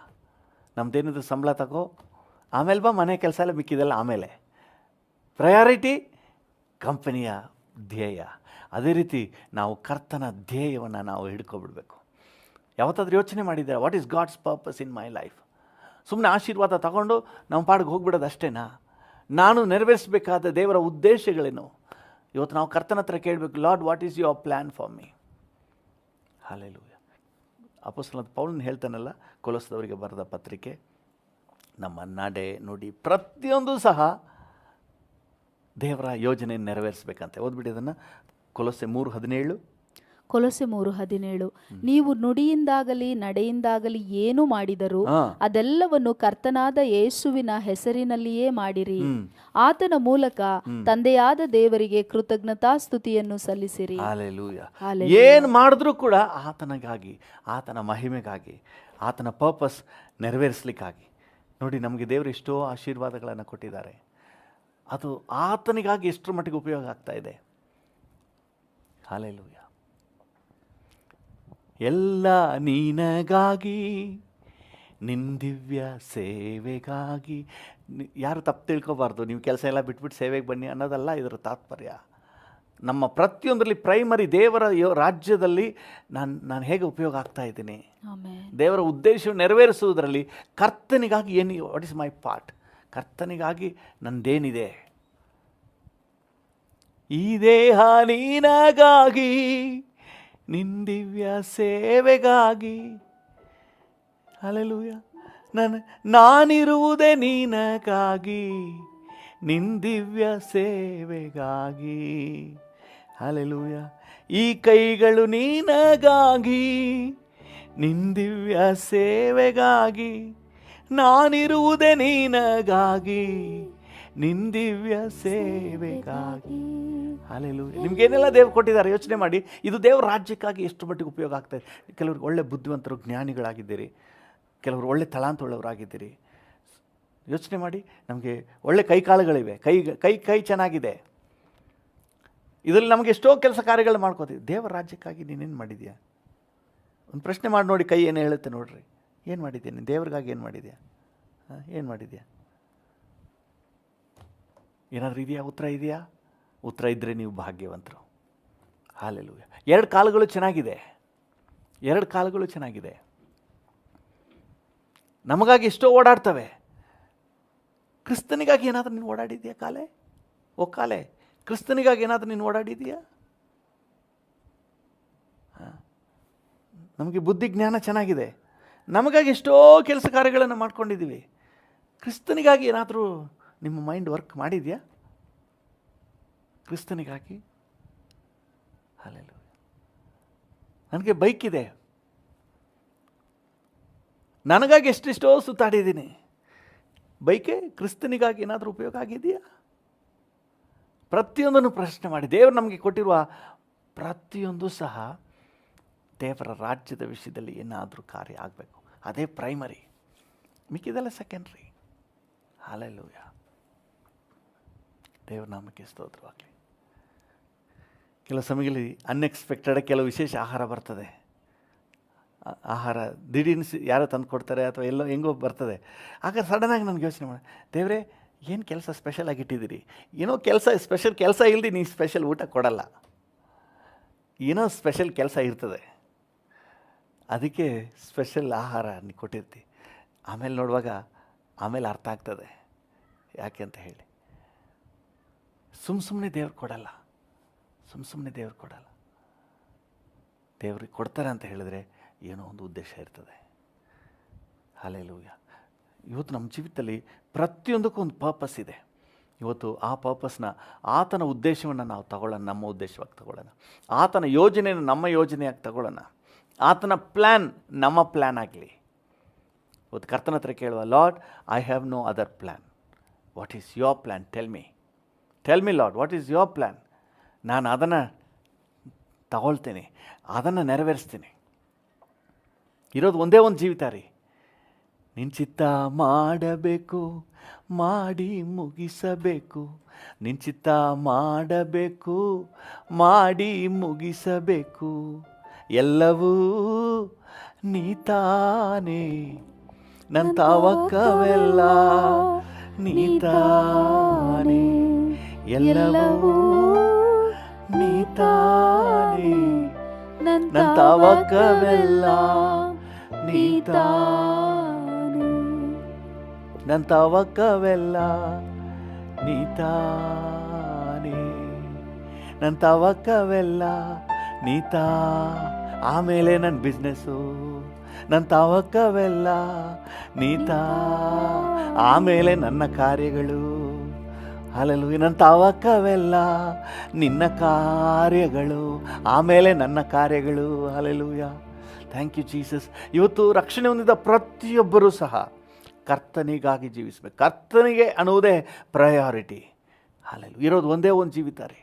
S1: ನಮ್ಮದೇನಿದ್ರು ಸಂಬಳ ತಗೋ, ಆಮೇಲೆ ಬಾ, ಮನೆ ಕೆಲಸ ಎಲ್ಲ ಮಿಕ್ಕಿದೆಲ್ಲ ಆಮೇಲೆ. ಪ್ರಯಾರಿಟಿ ಕಂಪನಿಯ ಧ್ಯೇಯ. ಅದೇ ರೀತಿ ನಾವು ಕರ್ತನ ಧ್ಯೇಯವನ್ನು ನಾವು ಹಿಡ್ಕೊಬಿಡ್ಬೇಕು. ಯಾವತ್ತಾದ್ರೂ ಯೋಚನೆ ಮಾಡಿದ್ದೀರಾ, what is God's purpose in my life? ಸುಮ್ಮನೆ ಆಶೀರ್ವಾದ ತಗೊಂಡು ನಮ್ಮ ಪಾಡಿಗೆ ಹೋಗ್ಬಿಡೋದು ಅಷ್ಟೇನಾ? ನಾನು ನೆರವೇರಿಸಬೇಕಾದ ದೇವರ ಉದ್ದೇಶಗಳೇನು? ಇವತ್ತು ನಾವು ಕರ್ತನ ಹತ್ರ ಕೇಳಬೇಕು, Lord, what is your plan for me? Hallelujah. ಅಪೊಸ್ತಲನಾದ ಪೌಲನು ಹೇಳ್ತಾನಲ್ಲ, ಕೊಲೊಸ್ಸದವರಿಗೆ ಬರೆದ ಪತ್ರಿಕೆ, ನಮ್ಮ ನಡೆ ನುಡಿ ಪ್ರತಿಯೊಂದು ಸಹ ದೇವರ ಯೋಜನೆ ನೆರವೇರಿಸಬೇಕಂತೆ. ಓದ್ಬಿಡಿ ಅದನ್ನು, ಕೊಲೊಸ್ಸೆ 3:17.
S2: ಕೊಲೊಸ್ಸೆ 3:17. ನೀವು ನುಡಿಯಿಂದಾಗಲಿ ನಡೆಯಿಂದಾಗಲಿ ಏನು ಮಾಡಿದರೂ ಅದೆಲ್ಲವನ್ನು ಕರ್ತನಾದ ಯೇಸುವಿನ ಹೆಸರಿನಲ್ಲಿಯೇ ಮಾಡಿರಿ. ಆತನ ಮೂಲಕ ತಂದೆಯಾದ ದೇವರಿಗೆ ಕೃತಜ್ಞತಾಸ್ತುತಿಯನ್ನು ಸಲ್ಲಿಸಿರಿ.
S1: ಹಲ್ಲೆಲೂಯಾ. ಏನು ಮಾಡಿದ್ರೂ ಕೂಡ ಆತನಿಗಾಗಿ, ಆತನ ಮಹಿಮೆಗಾಗಿ, ಆತನ ಪರ್ಪಸ್ ನೆರವೇರಿಸಲಿಕ್ಕಾಗಿ. ನೋಡಿ, ನಮಗೆ ದೇವರು ಎಷ್ಟೋ ಆಶೀರ್ವಾದಗಳನ್ನು ಕೊಟ್ಟಿದ್ದಾರೆ. ಅದು ಆತನಿಗಾಗಿ ಎಷ್ಟರ ಮಟ್ಟಿಗೆ ಉಪಯೋಗ ಆಗ್ತಾ ಇದೆ. ಹಲ್ಲೆಲೂಯಾ. ಎಲ್ಲ ನೀನಗಾಗಿ, ನಿಂದಿವ್ಯ ಸೇವೆಗಾಗಿ. ಯಾರು ತಪ್ಪು ತಿಳ್ಕೊಬಾರ್ದು, ನೀವು ಕೆಲಸ ಎಲ್ಲ ಬಿಟ್ಬಿಟ್ಟು ಸೇವೆಗೆ ಬನ್ನಿ ಅನ್ನೋದಲ್ಲ ಇದರ ತಾತ್ಪರ್ಯ. ನಮ್ಮ ಪ್ರತಿಯೊಂದರಲ್ಲಿ ಪ್ರೈಮರಿ ದೇವರ ರಾಜ್ಯದಲ್ಲಿ ನಾನು ಹೇಗೆ ಉಪಯೋಗ ಆಗ್ತಾ ಇದ್ದೀನಿ, ದೇವರ ಉದ್ದೇಶ ನೆರವೇರಿಸುವುದರಲ್ಲಿ ಕರ್ತನಿಗಾಗಿ ಏನು, ವಾಟ್ ಇಸ್ ಮೈ ಪಾರ್ಟ್, ಕರ್ತನಿಗಾಗಿ ನಂದೇನಿದೆ. ಈ ದೇಹ ನೀನಗಾಗಿ, ನಿಂದಿವ್ಯ ಸೇವೆಗಾಗಿ. ಹಲ್ಲೆಲೂಯಾ. ನಾನಿರುವುದೇ ನೀನಗಾಗಿ, ನಿಂದಿವ್ಯ ಸೇವೆಗಾಗಿ. ಹಲ್ಲೆಲೂಯಾ. ಈ ಕೈಗಳು ನೀನಗಾಗಿ, ನಿಂದಿವ್ಯ ಸೇವೆಗಾಗಿ. ನಾನಿರುವುದೇ ನೀನಗಾಗಿ, ನಿಂದಿವ್ಯ ಸೇವೆಗಾಗಿ. ಹಲ್ಲೆಲೂಯಾ. ನಿಮಗೇನೆಲ್ಲ ದೇವ್ರು ಕೊಟ್ಟಿದ್ದಾರೆ ಯೋಚನೆ ಮಾಡಿ. ಇದು ದೇವ್ರ ರಾಜ್ಯಕ್ಕಾಗಿ ಎಷ್ಟು ಮಟ್ಟಿಗೆ ಉಪಯೋಗ ಆಗ್ತಾಯಿದೆ. ಕೆಲವ್ರಿಗೆ ಒಳ್ಳೆ ಬುದ್ಧಿವಂತರು, ಜ್ಞಾನಿಗಳಾಗಿದ್ದೀರಿ, ಕೆಲವರು ಒಳ್ಳೆ ತಲಾಂತುಳ್ಳವರಾಗಿದ್ದೀರಿ. ಯೋಚನೆ ಮಾಡಿ, ನಮಗೆ ಒಳ್ಳೆ ಕೈಕಾಲುಗಳಿವೆ, ಕೈ ಚೆನ್ನಾಗಿದೆ. ಇದರಲ್ಲಿ ನಮಗೆ ಎಷ್ಟೋ ಕೆಲಸ ಕಾರ್ಯಗಳು ಮಾಡ್ಕೋತೀವಿ. ದೇವರ ರಾಜ್ಯಕ್ಕಾಗಿ ನೀನೇನು ಮಾಡಿದ್ಯಾ? ಒಂದು ಪ್ರಶ್ನೆ ಮಾಡಿ ನೋಡಿ, ಕೈ ಏನು ಹೇಳುತ್ತೆ ನೋಡ್ರಿ. ಏನು ಮಾಡಿದ್ಯಾ ನೀನು? ದೇವ್ರಿಗಾಗಿ ಏನು ಮಾಡಿದ್ಯಾ? ಏನು ಮಾಡಿದ್ಯಾ? ಏನಾದರೂ ಇದೆಯಾ? ಉತ್ತರ ಇದೆಯಾ? ಉತ್ತರ ಇದ್ದರೆ ನೀವು ಭಾಗ್ಯವಂತರು. ಹಲ್ಲೆಲೂಯಾ. 2 ಕಾಲುಗಳು ಚೆನ್ನಾಗಿದೆ, 2 ಕಾಲುಗಳು ಚೆನ್ನಾಗಿದೆ. ನಮಗಾಗಿ ಎಷ್ಟೋ ಓಡಾಡ್ತವೆ. ಕ್ರಿಸ್ತನಿಗಾಗಿ ಏನಾದರೂ ನೀನು ಓಡಾಡಿದೆಯಾ? ಕಾಲೇ ಕ್ರಿಸ್ತನಿಗಾಗಿ ಏನಾದರೂ ನೀನು ಓಡಾಡಿದೆಯಾ? ನಮಗೆ ಬುದ್ಧಿ ಜ್ಞಾನ ಚೆನ್ನಾಗಿದೆ, ನಮಗಾಗಿ ಎಷ್ಟೋ ಕೆಲಸ ಕಾರ್ಯಗಳನ್ನು ಮಾಡ್ಕೊಂಡಿದ್ದೀವಿ. ಕ್ರಿಸ್ತನಿಗಾಗಿ ಏನಾದರೂ ನಿಮ್ಮ ಮೈಂಡ್ ವರ್ಕ್ ಮಾಡಿದೆಯಾ? ಕ್ರಿಸ್ತನಿಗಾಗಿ. ಹಲ್ಲೆಲೂಯಾ. ನನಗೆ ಬೈಕ್ ಇದೆ, ನನಗಾಗಿ ಎಷ್ಟೆಷ್ಟೋ ಸುತ್ತಾಡಿದ್ದೀನಿ. ಬೈಕೆ ಕ್ರಿಸ್ತನಿಗಾಗಿ ಏನಾದರೂ ಉಪಯೋಗ ಆಗಿದೆಯಾ? ಪ್ರತಿಯೊಂದನ್ನು ಪ್ರಶ್ನೆ ಮಾಡಿ. ದೇವರು ನಮಗೆ ಕೊಟ್ಟಿರುವ ಪ್ರತಿಯೊಂದು ಸಹ ದೇವರ ರಾಜ್ಯದ ವಿಷಯದಲ್ಲಿ ಏನಾದರೂ ಕಾರ್ಯ ಆಗಬೇಕು. ಅದೇ ಪ್ರೈಮರಿ, ಮಿಕ್ಕಿದೆಲ್ಲ ಸೆಕೆಂಡ್ರಿ. ಹಲ್ಲೆಲೂಯಾ. ದೇವರ ನಾಮಕ್ಕೆ ಸ್ತೋತ್ರವಾಗಲಿ. ಕೆಲವು ಸಮಯಗಳಲ್ಲಿ ಅನ್ಎಕ್ಸ್ಪೆಕ್ಟೆಡ್ ಕೆಲವು ವಿಶೇಷ ಆಹಾರ ಬರ್ತದೆ. ಆಹಾರ ದಿಢೀರ್ನ ಯಾರೋ ತಂದು ಕೊಡ್ತಾರೆ ಅಥವಾ ಎಲ್ಲೋ ಹೆಂಗೋ ಬರ್ತದೆ. ಆಗ ಸಡನ್ನಾಗಿ ನನಗೆ ಯೋಚನೆ ಮಾಡಿ, ದೇವರೇ ಏನು ಕೆಲಸ ಸ್ಪೆಷಲ್ ಆಗಿಟ್ಟಿದ್ದೀರಿ? ಏನೋ ಸ್ಪೆಷಲ್ ಕೆಲಸ ಇಲ್ಲದೆ ನೀನು ಸ್ಪೆಷಲ್ ಊಟ ಕೊಡಲ್ಲ, ಏನೋ ಸ್ಪೆಷಲ್ ಕೆಲಸ ಇರ್ತದೆ, ಅದಕ್ಕೆ ಸ್ಪೆಷಲ್ ಆಹಾರ ನೀನು ಕೊಟ್ಟಿರ್ತಿ. ಆಮೇಲೆ ನೋಡುವಾಗ ಆಮೇಲೆ ಅರ್ಥ ಆಗ್ತದೆ ಯಾಕೆ ಅಂತ ಹೇಳಿ. ಸುಮ್ಮನೆ ದೇವ್ರು ಕೊಡಲ್ಲ, ಸುಮ್ಮನೆ ದೇವ್ರು ಕೊಡಲ್ಲ. ದೇವ್ರಿಗೆ ಕೊಡ್ತಾರೆ ಅಂತ ಹೇಳಿದ್ರೆ ಏನೋ ಒಂದು ಉದ್ದೇಶ ಇರ್ತದೆ. ಹಲ್ಲೆಲೂಯ. ಇವತ್ತು ನಮ್ಮ ಜೀವಿತದಲ್ಲಿ ಪ್ರತಿಯೊಂದಕ್ಕೂ ಒಂದು ಪರ್ಪಸ್ ಇದೆ. ಇವತ್ತು ಆ ಪರ್ಪಸ್ನ, ಆತನ ಉದ್ದೇಶವನ್ನು ನಾವು ತಗೊಳ್ಳೋಣ, ನಮ್ಮ ಉದ್ದೇಶವಾಗಿ ತಗೊಳ್ಳೋಣ. ಆತನ ಯೋಜನೆಯನ್ನು ನಮ್ಮ ಯೋಜನೆಯಾಗಿ ತಗೊಳ್ಳೋಣ. ಆತನ ಪ್ಲ್ಯಾನ್ ನಮ್ಮ ಪ್ಲ್ಯಾನ್ ಆಗಲಿ. ಇವತ್ತು ಕರ್ತನ ಹತ್ರ ಕೇಳುವ, Lord, I have no other plan. What is your plan? Tell me Lord, what is your plan? ನಾನು ಅದನ್ನು ತಗೊಳ್ತೀನಿ, ಅದನ್ನು ನೆರವೇರಿಸ್ತೀನಿ. ಇರೋದು ಒಂದೇ ಒಂದು ಜೀವಿತ ರೀ. ನಿನ್ನ ಚಿತ್ತ ಮಾಡಬೇಕು, ಮಾಡಿ ಮುಗಿಸಬೇಕು. ನಿನ್ನ ಚಿತ್ತ ಮಾಡಬೇಕು, ಮಾಡಿ ಮುಗಿಸಬೇಕು. ಎಲ್ಲವೂ ನೀ ತಾನೇ, ನನ್ನ ತವಕವೆಲ್ಲ ನೀ ತಾನೇ. ಎಲ್ಲವೂ ನೀ ತಾನೇ, ನನ್ನ ತವಕವೆಲ್ಲ ನೀ ತಾನೇ. ನನ್ನ ತವಕವೆಲ್ಲ ನೀ ತಾನೇ, ನನ್ನ ತವಕವೆಲ್ಲ ನೀ ತಾ. ಆಮೇಲೆ ನನ್ನ ಬಿಸ್ನೆಸ್ಸು, ನನ್ನ ತವಕವೆಲ್ಲ ನೀ ತಾ. ಆಮೇಲೆ ನನ್ನ ಕಾರ್ಯಗಳು. ಹಲ್ಲೆಲೂಯಾ. ನನ್ನ ತವಕವೆಲ್ಲ ನಿನ್ನ ಕಾರ್ಯಗಳು, ಆಮೇಲೆ ನನ್ನ ಕಾರ್ಯಗಳು. ಹಲ್ಲೆಲೂಯಾ. Thank you Jesus. ಇವತ್ತು ರಕ್ಷಣೆ ಹೊಂದಿದ ಪ್ರತಿಯೊಬ್ಬರೂ ಸಹ ಕರ್ತನಿಗಾಗಿ ಜೀವಿಸಬೇಕು. ಕರ್ತನಿಗೆ ಅನ್ನುವುದೇ ಪ್ರಯಾರಿಟಿ. ಹಲ್ಲೆಲೂಯಾ. ಇರೋದು ಒಂದೇ ಒಂದು ಜೀವಿತ ರೀ.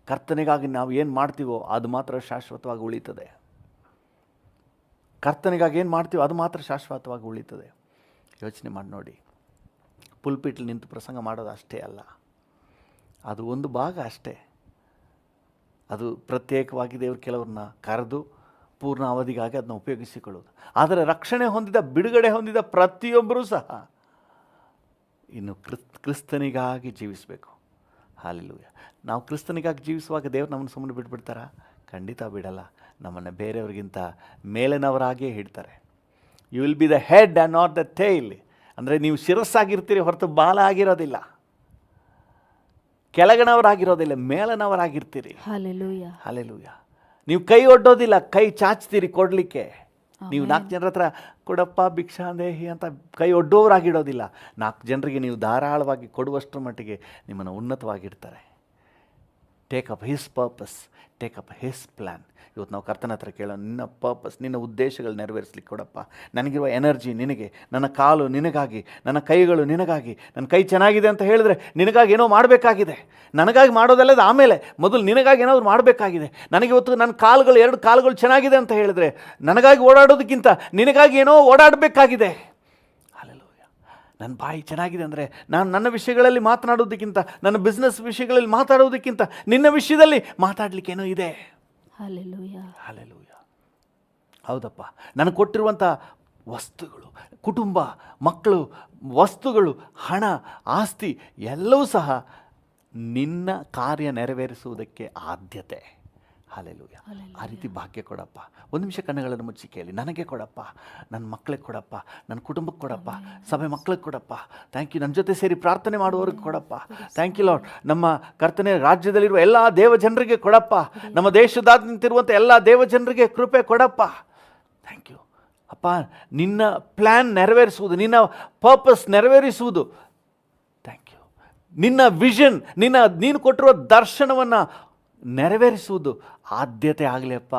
S1: ಕರ್ತನಿಗಾಗಿ ನಾವು ಏನು ಮಾಡ್ತೀವೋ ಅದು ಮಾತ್ರ ಶಾಶ್ವತವಾಗಿ ಉಳಿತದೆ. ಕರ್ತನಿಗಾಗಿ ಏನು ಮಾಡ್ತೀವೋ ಅದು ಮಾತ್ರ ಶಾಶ್ವತವಾಗಿ ಉಳಿತದೆ. ಯೋಚನೆ ಮಾಡಿ ನೋಡಿ, ಪುಲ್ಪಿಟ್ಲಿ ನಿಂತು ಪ್ರಸಂಗ ಮಾಡೋದು ಅಷ್ಟೇ ಅಲ್ಲ, ಅದು ಒಂದು ಭಾಗ ಅಷ್ಟೇ. ಅದು ಪ್ರತ್ಯೇಕವಾಗಿ ದೇವರು ಕೆಲವ್ರನ್ನ ಕರೆದು ಪೂರ್ಣ ಅವಧಿಗಾಗಿ ಅದನ್ನ ಉಪಯೋಗಿಸಿಕೊಳ್ಳೋದು. ಆದರೆ ರಕ್ಷಣೆ ಹೊಂದಿದ, ಬಿಡುಗಡೆ ಹೊಂದಿದ ಪ್ರತಿಯೊಬ್ಬರೂ ಸಹ ಇನ್ನು ಕ್ರಿಸ್ತನಿಗಾಗಿ ಜೀವಿಸಬೇಕು. ಹಲ್ಲೆಲೂಯಾ. ನಾವು ಕ್ರಿಸ್ತನಿಗಾಗಿ ಜೀವಿಸುವಾಗ ದೇವ್ರು ನಮ್ಮನ್ನು ಸುಮ್ಮನೆ ಬಿಟ್ಬಿಡ್ತಾರಾ? ಖಂಡಿತ ಬಿಡಲ್ಲ. ನಮ್ಮನ್ನು ಬೇರೆಯವ್ರಿಗಿಂತ ಮೇಲಿನವರಾಗಿಯೇ ಹಿಡ್ತಾರೆ. You will be the head and not the tail. ಅಂದರೆ ನೀವು ಶಿರಸ್ಸಾಗಿರ್ತೀರಿ ಹೊರತು ಬಾಲ ಆಗಿರೋದಿಲ್ಲ, ಕೆಳಗಣವರಾಗಿರೋದಿಲ್ಲ, ಮೇಲನವರಾಗಿರ್ತೀರಿ.
S2: ಹಲ್ಲೆಲೂಯಾ.
S1: ಹಲ್ಲೆಲೂಯಾ. ನೀವು ಕೈ ಒಡ್ಡೋದಿಲ್ಲ, ಕೈ ಚಾಚ್ತೀರಿ ಕೊಡಲಿಕ್ಕೆ. ನೀವು 4 ಜನರ ಹತ್ರ ಕೊಡಪ್ಪ ಭಿಕ್ಷಾಂದೇಹಿ ಅಂತ ಕೈ ಒಡ್ಡೋರಾಗಿಡೋದಿಲ್ಲ. 4 ಜನರಿಗೆ ನೀವು ಧಾರಾಳವಾಗಿ ಕೊಡುವಷ್ಟರ ಮಟ್ಟಿಗೆ ನಿಮ್ಮನ್ನು ಉನ್ನತವಾಗಿಡ್ತಾರೆ. Take up his purpose, take up his plan. ಇವತ್ತು ನಾವು ಕರ್ತನ ಹತ್ರ ಕೇಳೋಣ, ನಿನ್ನ ಪರ್ಪಸ್, ನಿನ್ನ ಉದ್ದೇಶಗಳು ನೆರವೇರಿಸ್ಲಿಕ್ಕೆ ಕೊಡಪ್ಪ. ನನಗಿರುವ ಎನರ್ಜಿ ನಿನಗೆ, ನನ್ನ ಕಾಲು ನಿನಗಾಗಿ, ನನ್ನ ಕೈಗಳು ನಿನಗಾಗಿ. ನನ್ನ ಕೈ ಚೆನ್ನಾಗಿದೆ ಅಂತ ಹೇಳಿದ್ರೆ ನಿನಗಾಗಿ ಏನೋ ಮಾಡಬೇಕಾಗಿದೆ. ನನಗಾಗಿ ಮಾಡೋದಲ್ಲದ ಆಮೇಲೆ ಮೊದಲು ನಿನಗಾಗಿ ಏನಾದರೂ ಮಾಡಬೇಕಾಗಿದೆ. ನನಗೆ ಇವತ್ತು ನನ್ನ ಕಾಲುಗಳು, 2 ಕಾಲುಗಳು ಚೆನ್ನಾಗಿದೆ ಅಂತ ಹೇಳಿದ್ರೆ ನನಗಾಗಿ ಓಡಾಡೋದಕ್ಕಿಂತ ನಿನಗಾಗಿ ಏನೋ ಓಡಾಡಬೇಕಾಗಿದೆ. ಹಲ್ಲೆಲೂಯಾ. ನನ್ನ ಬಾಯಿ ಚೆನ್ನಾಗಿದೆ ಅಂದರೆ ನಾನು ನನ್ನ ವಿಷಯಗಳಲ್ಲಿ ಮಾತನಾಡೋದಕ್ಕಿಂತ, ನನ್ನ ಬಿಸ್ನೆಸ್ ವಿಷಯಗಳಲ್ಲಿ ಮಾತಾಡೋದಕ್ಕಿಂತ ನಿನ್ನ ವಿಷಯದಲ್ಲಿ ಮಾತಾಡಲಿಕ್ಕೇನೋ ಇದೆ.
S2: ಹಲ್ಲೆಲೂಯಾ.
S1: ಹಲ್ಲೆಲೂಯಾ. ಹೌದಪ್ಪ, ನನಗೆ ಕೊಟ್ಟಿರುವಂಥ ವಸ್ತುಗಳು, ಕುಟುಂಬ, ಮಕ್ಕಳು, ವಸ್ತುಗಳು, ಹಣ, ಆಸ್ತಿ ಎಲ್ಲವೂ ಸಹ ನಿನ್ನ ಕಾರ್ಯ ನೆರವೇರಿಸುವುದಕ್ಕೆ ಆದ್ಯತೆ. ಹಲ್ಲೆಲೂಯಾ. ಆ ರೀತಿ ಭಾಗ್ಯ ಕೊಡಪ್ಪ. ಒಂದು ನಿಮಿಷ ಕಣ್ಣುಗಳನ್ನು ಮುಚ್ಚಿ ಕೇಳಿ. ನನಗೆ ಕೊಡಪ್ಪ, ನನ್ನ ಮಕ್ಕಳಿಗೆ ಕೊಡಪ್ಪ, ನನ್ನ ಕುಟುಂಬಕ್ಕೆ ಕೊಡಪ್ಪ, ಸಭೆ ಮಕ್ಕಳಿಗೆ ಕೊಡಪ್ಪ. Thank you. ನನ್ನ ಜೊತೆ ಸೇರಿ ಪ್ರಾರ್ಥನೆ ಮಾಡುವವ್ರಿಗೆ ಕೊಡಪ್ಪ. Thank you Lord. ನಮ್ಮ ಕರ್ತನೆ ರಾಜ್ಯದಲ್ಲಿರುವ ಎಲ್ಲ ದೇವ ಜನರಿಗೆ ಕೊಡಪ್ಪ. ನಮ್ಮ ದೇಶದಾದ್ಯಂತಿರುವಂಥ ಎಲ್ಲ ದೇವ ಜನರಿಗೆ ಕೃಪೆ ಕೊಡಪ್ಪ. ಥ್ಯಾಂಕ್ ಯು ಅಪ್ಪ. ನಿನ್ನ ಪ್ಲ್ಯಾನ್ ನೆರವೇರಿಸುವುದು, ನಿನ್ನ ಪರ್ಪಸ್ ನೆರವೇರಿಸುವುದು. Thank you. ನಿನ್ನ ವಿಷನ್, ನೀನು ಕೊಟ್ಟಿರುವ ದರ್ಶನವನ್ನು ನೆರವೇರಿಸುವುದು ಆದ್ಯತೆ ಆಗಲಿ ಅಪ್ಪ.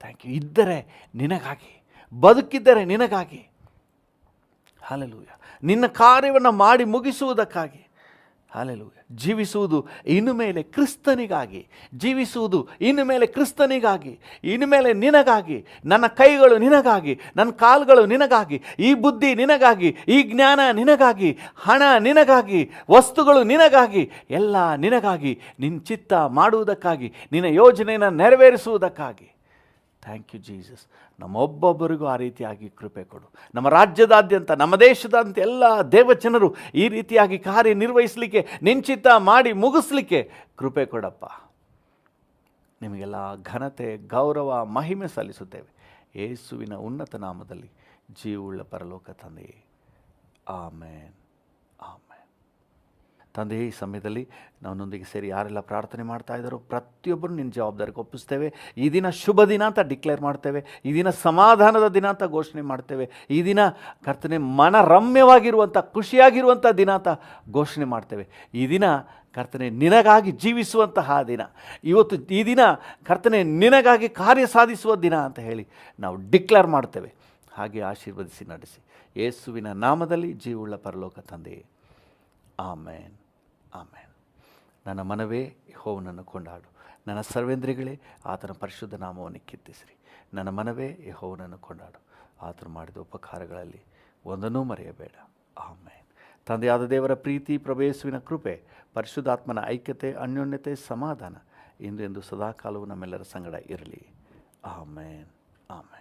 S1: Thank you. ಇದ್ದರೆ ನಿನಗಾಗಿ, ಬದುಕಿದ್ದರೆ ನಿನಗಾಗಿ. ಹಲ್ಲೆಲೂಯಾ. ನಿನ್ನ ಕಾರ್ಯವನ್ನು ಮಾಡಿ ಮುಗಿಸುವುದಕ್ಕಾಗಿ. ಹಲ್ಲೆಲೂಯಾ. ಜೀವಿಸುವುದು ಇನ್ನು ಮೇಲೆ ಕ್ರಿಸ್ತನಿಗಾಗಿ, ಜೀವಿಸುವುದು ಇನ್ನು ಮೇಲೆ ಕ್ರಿಸ್ತನಿಗಾಗಿ, ಇನ್ನು ಮೇಲೆ ನಿನಗಾಗಿ. ನನ್ನ ಕೈಗಳು ನಿನಗಾಗಿ, ನನ್ನ ಕಾಲುಗಳು ನಿನಗಾಗಿ, ಈ ಬುದ್ಧಿ ನಿನಗಾಗಿ, ಈ ಜ್ಞಾನ ನಿನಗಾಗಿ, ಹಣ ನಿನಗಾಗಿ, ವಸ್ತುಗಳು ನಿನಗಾಗಿ, ಎಲ್ಲ ನಿನಗಾಗಿ, ನಿನ್ನ ಚಿತ್ತ ಮಾಡುವುದಕ್ಕಾಗಿ, ನಿನ್ನ ಯೋಜನೆಯನ್ನು ನೆರವೇರಿಸುವುದಕ್ಕಾಗಿ. Thank you Jesus. ನಮ್ಮೊಬ್ಬೊಬ್ಬರಿಗೂ ಆ ರೀತಿಯಾಗಿ ಕೃಪೆ ಕೊಡು. ನಮ್ಮ ರಾಜ್ಯದಾದ್ಯಂತ, ನಮ್ಮ ದೇಶದಾದ್ಯಂತ ಎಲ್ಲ ದೇವಜನರು ಈ ರೀತಿಯಾಗಿ ಕಾರ್ಯನಿರ್ವಹಿಸಲಿಕ್ಕೆ, ನಿಶ್ಚಿತ ಮಾಡಿ ಮುಗಿಸ್ಲಿಕ್ಕೆ ಕೃಪೆ ಕೊಡಪ್ಪ. ನಿಮಗೆಲ್ಲ ಘನತೆ, ಗೌರವ, ಮಹಿಮೆ ಸಲ್ಲಿಸುತ್ತೇವೆ ಯೇಸುವಿನ ಉನ್ನತ ನಾಮದಲ್ಲಿ, ಜೀವವುಳ್ಳ ಪರಲೋಕ ತಂದೆಯೇ. ಆಮೇನ್, ಆಮೇನ್. ತಂದೆ, ಈ ಸಮಯದಲ್ಲಿ ನನ್ನೊಂದಿಗೆ ಸೇರಿ ಯಾರೆಲ್ಲ ಪ್ರಾರ್ಥನೆ ಮಾಡ್ತಾ ಇದ್ದಾರೋ ಪ್ರತಿಯೊಬ್ಬರು ನಿನ್ನ ಜವಾಬ್ದಾರಿಗೆ ಒಪ್ಪಿಸ್ತೇವೆ. ಈ ದಿನ ಶುಭ ದಿನ ಅಂತ ಡಿಕ್ಲೇರ್ ಮಾಡ್ತೇವೆ. ಈ ದಿನ ಸಮಾಧಾನದ ದಿನ ಅಂತ ಘೋಷಣೆ ಮಾಡ್ತೇವೆ. ಈ ದಿನ ಕರ್ತನೆ ಮನರಮ್ಯವಾಗಿರುವಂಥ, ಖುಷಿಯಾಗಿರುವಂಥ ದಿನ ಅಂತ ಘೋಷಣೆ ಮಾಡ್ತೇವೆ. ಈ ದಿನ ಕರ್ತನೆ ನಿನಗಾಗಿ ಜೀವಿಸುವಂತಹ ದಿನ. ಇವತ್ತು ಈ ದಿನ ಕರ್ತನೆ ನಿನಗಾಗಿ ಕಾರ್ಯ ಸಾಧಿಸುವ ದಿನ ಅಂತ ಹೇಳಿ ನಾವು ಡಿಕ್ಲೇರ್ ಮಾಡ್ತೇವೆ. ಹಾಗೆ ಆಶೀರ್ವದಿಸಿ ನಡೆಸಿ, ಯೇಸುವಿನ ನಾಮದಲ್ಲಿ ಜೀವವುಳ್ಳ ಪರಲೋಕ ತಂದೆಯೇ, ಆಮೇನ್, ಆಮೇನ್. ನನ್ನ ಮನವೇ ಯೆಹೋವನನ್ನು ಕೊಂಡಾಡು, ನನ್ನ ಸರ್ವೇಂದ್ರಿಗಳೇ ಆತನ ಪರಿಶುದ್ಧ ನಾಮವನ್ನು ಕೀರ್ತಿಸಿರಿ. ನನ್ನ ಮನವೇ ಯೆಹೋವನನ್ನು ಕೊಂಡಾಡು, ಆತನು ಮಾಡಿದ ಉಪಕಾರಗಳಲ್ಲಿ ಒಂದನ್ನೂ ಮರೆಯಬೇಡ. ಆಮೇನ್. ತಂದೆಯಾದ ದೇವರ ಪ್ರೀತಿ, ಪ್ರಭು ಯೇಸುವಿನ ಕೃಪೆ, ಪರಿಶುದ್ಧಾತ್ಮನ ಐಕ್ಯತೆ, ಅನ್ಯೋನ್ಯತೆ, ಸಮಾಧಾನ ಇಂದು ಎಂದು ಸದಾಕಾಲವೂ ನಮ್ಮೆಲ್ಲರ ಸಂಗಡ ಇರಲಿ. ಆಮೇನ್, ಆಮೇನ್.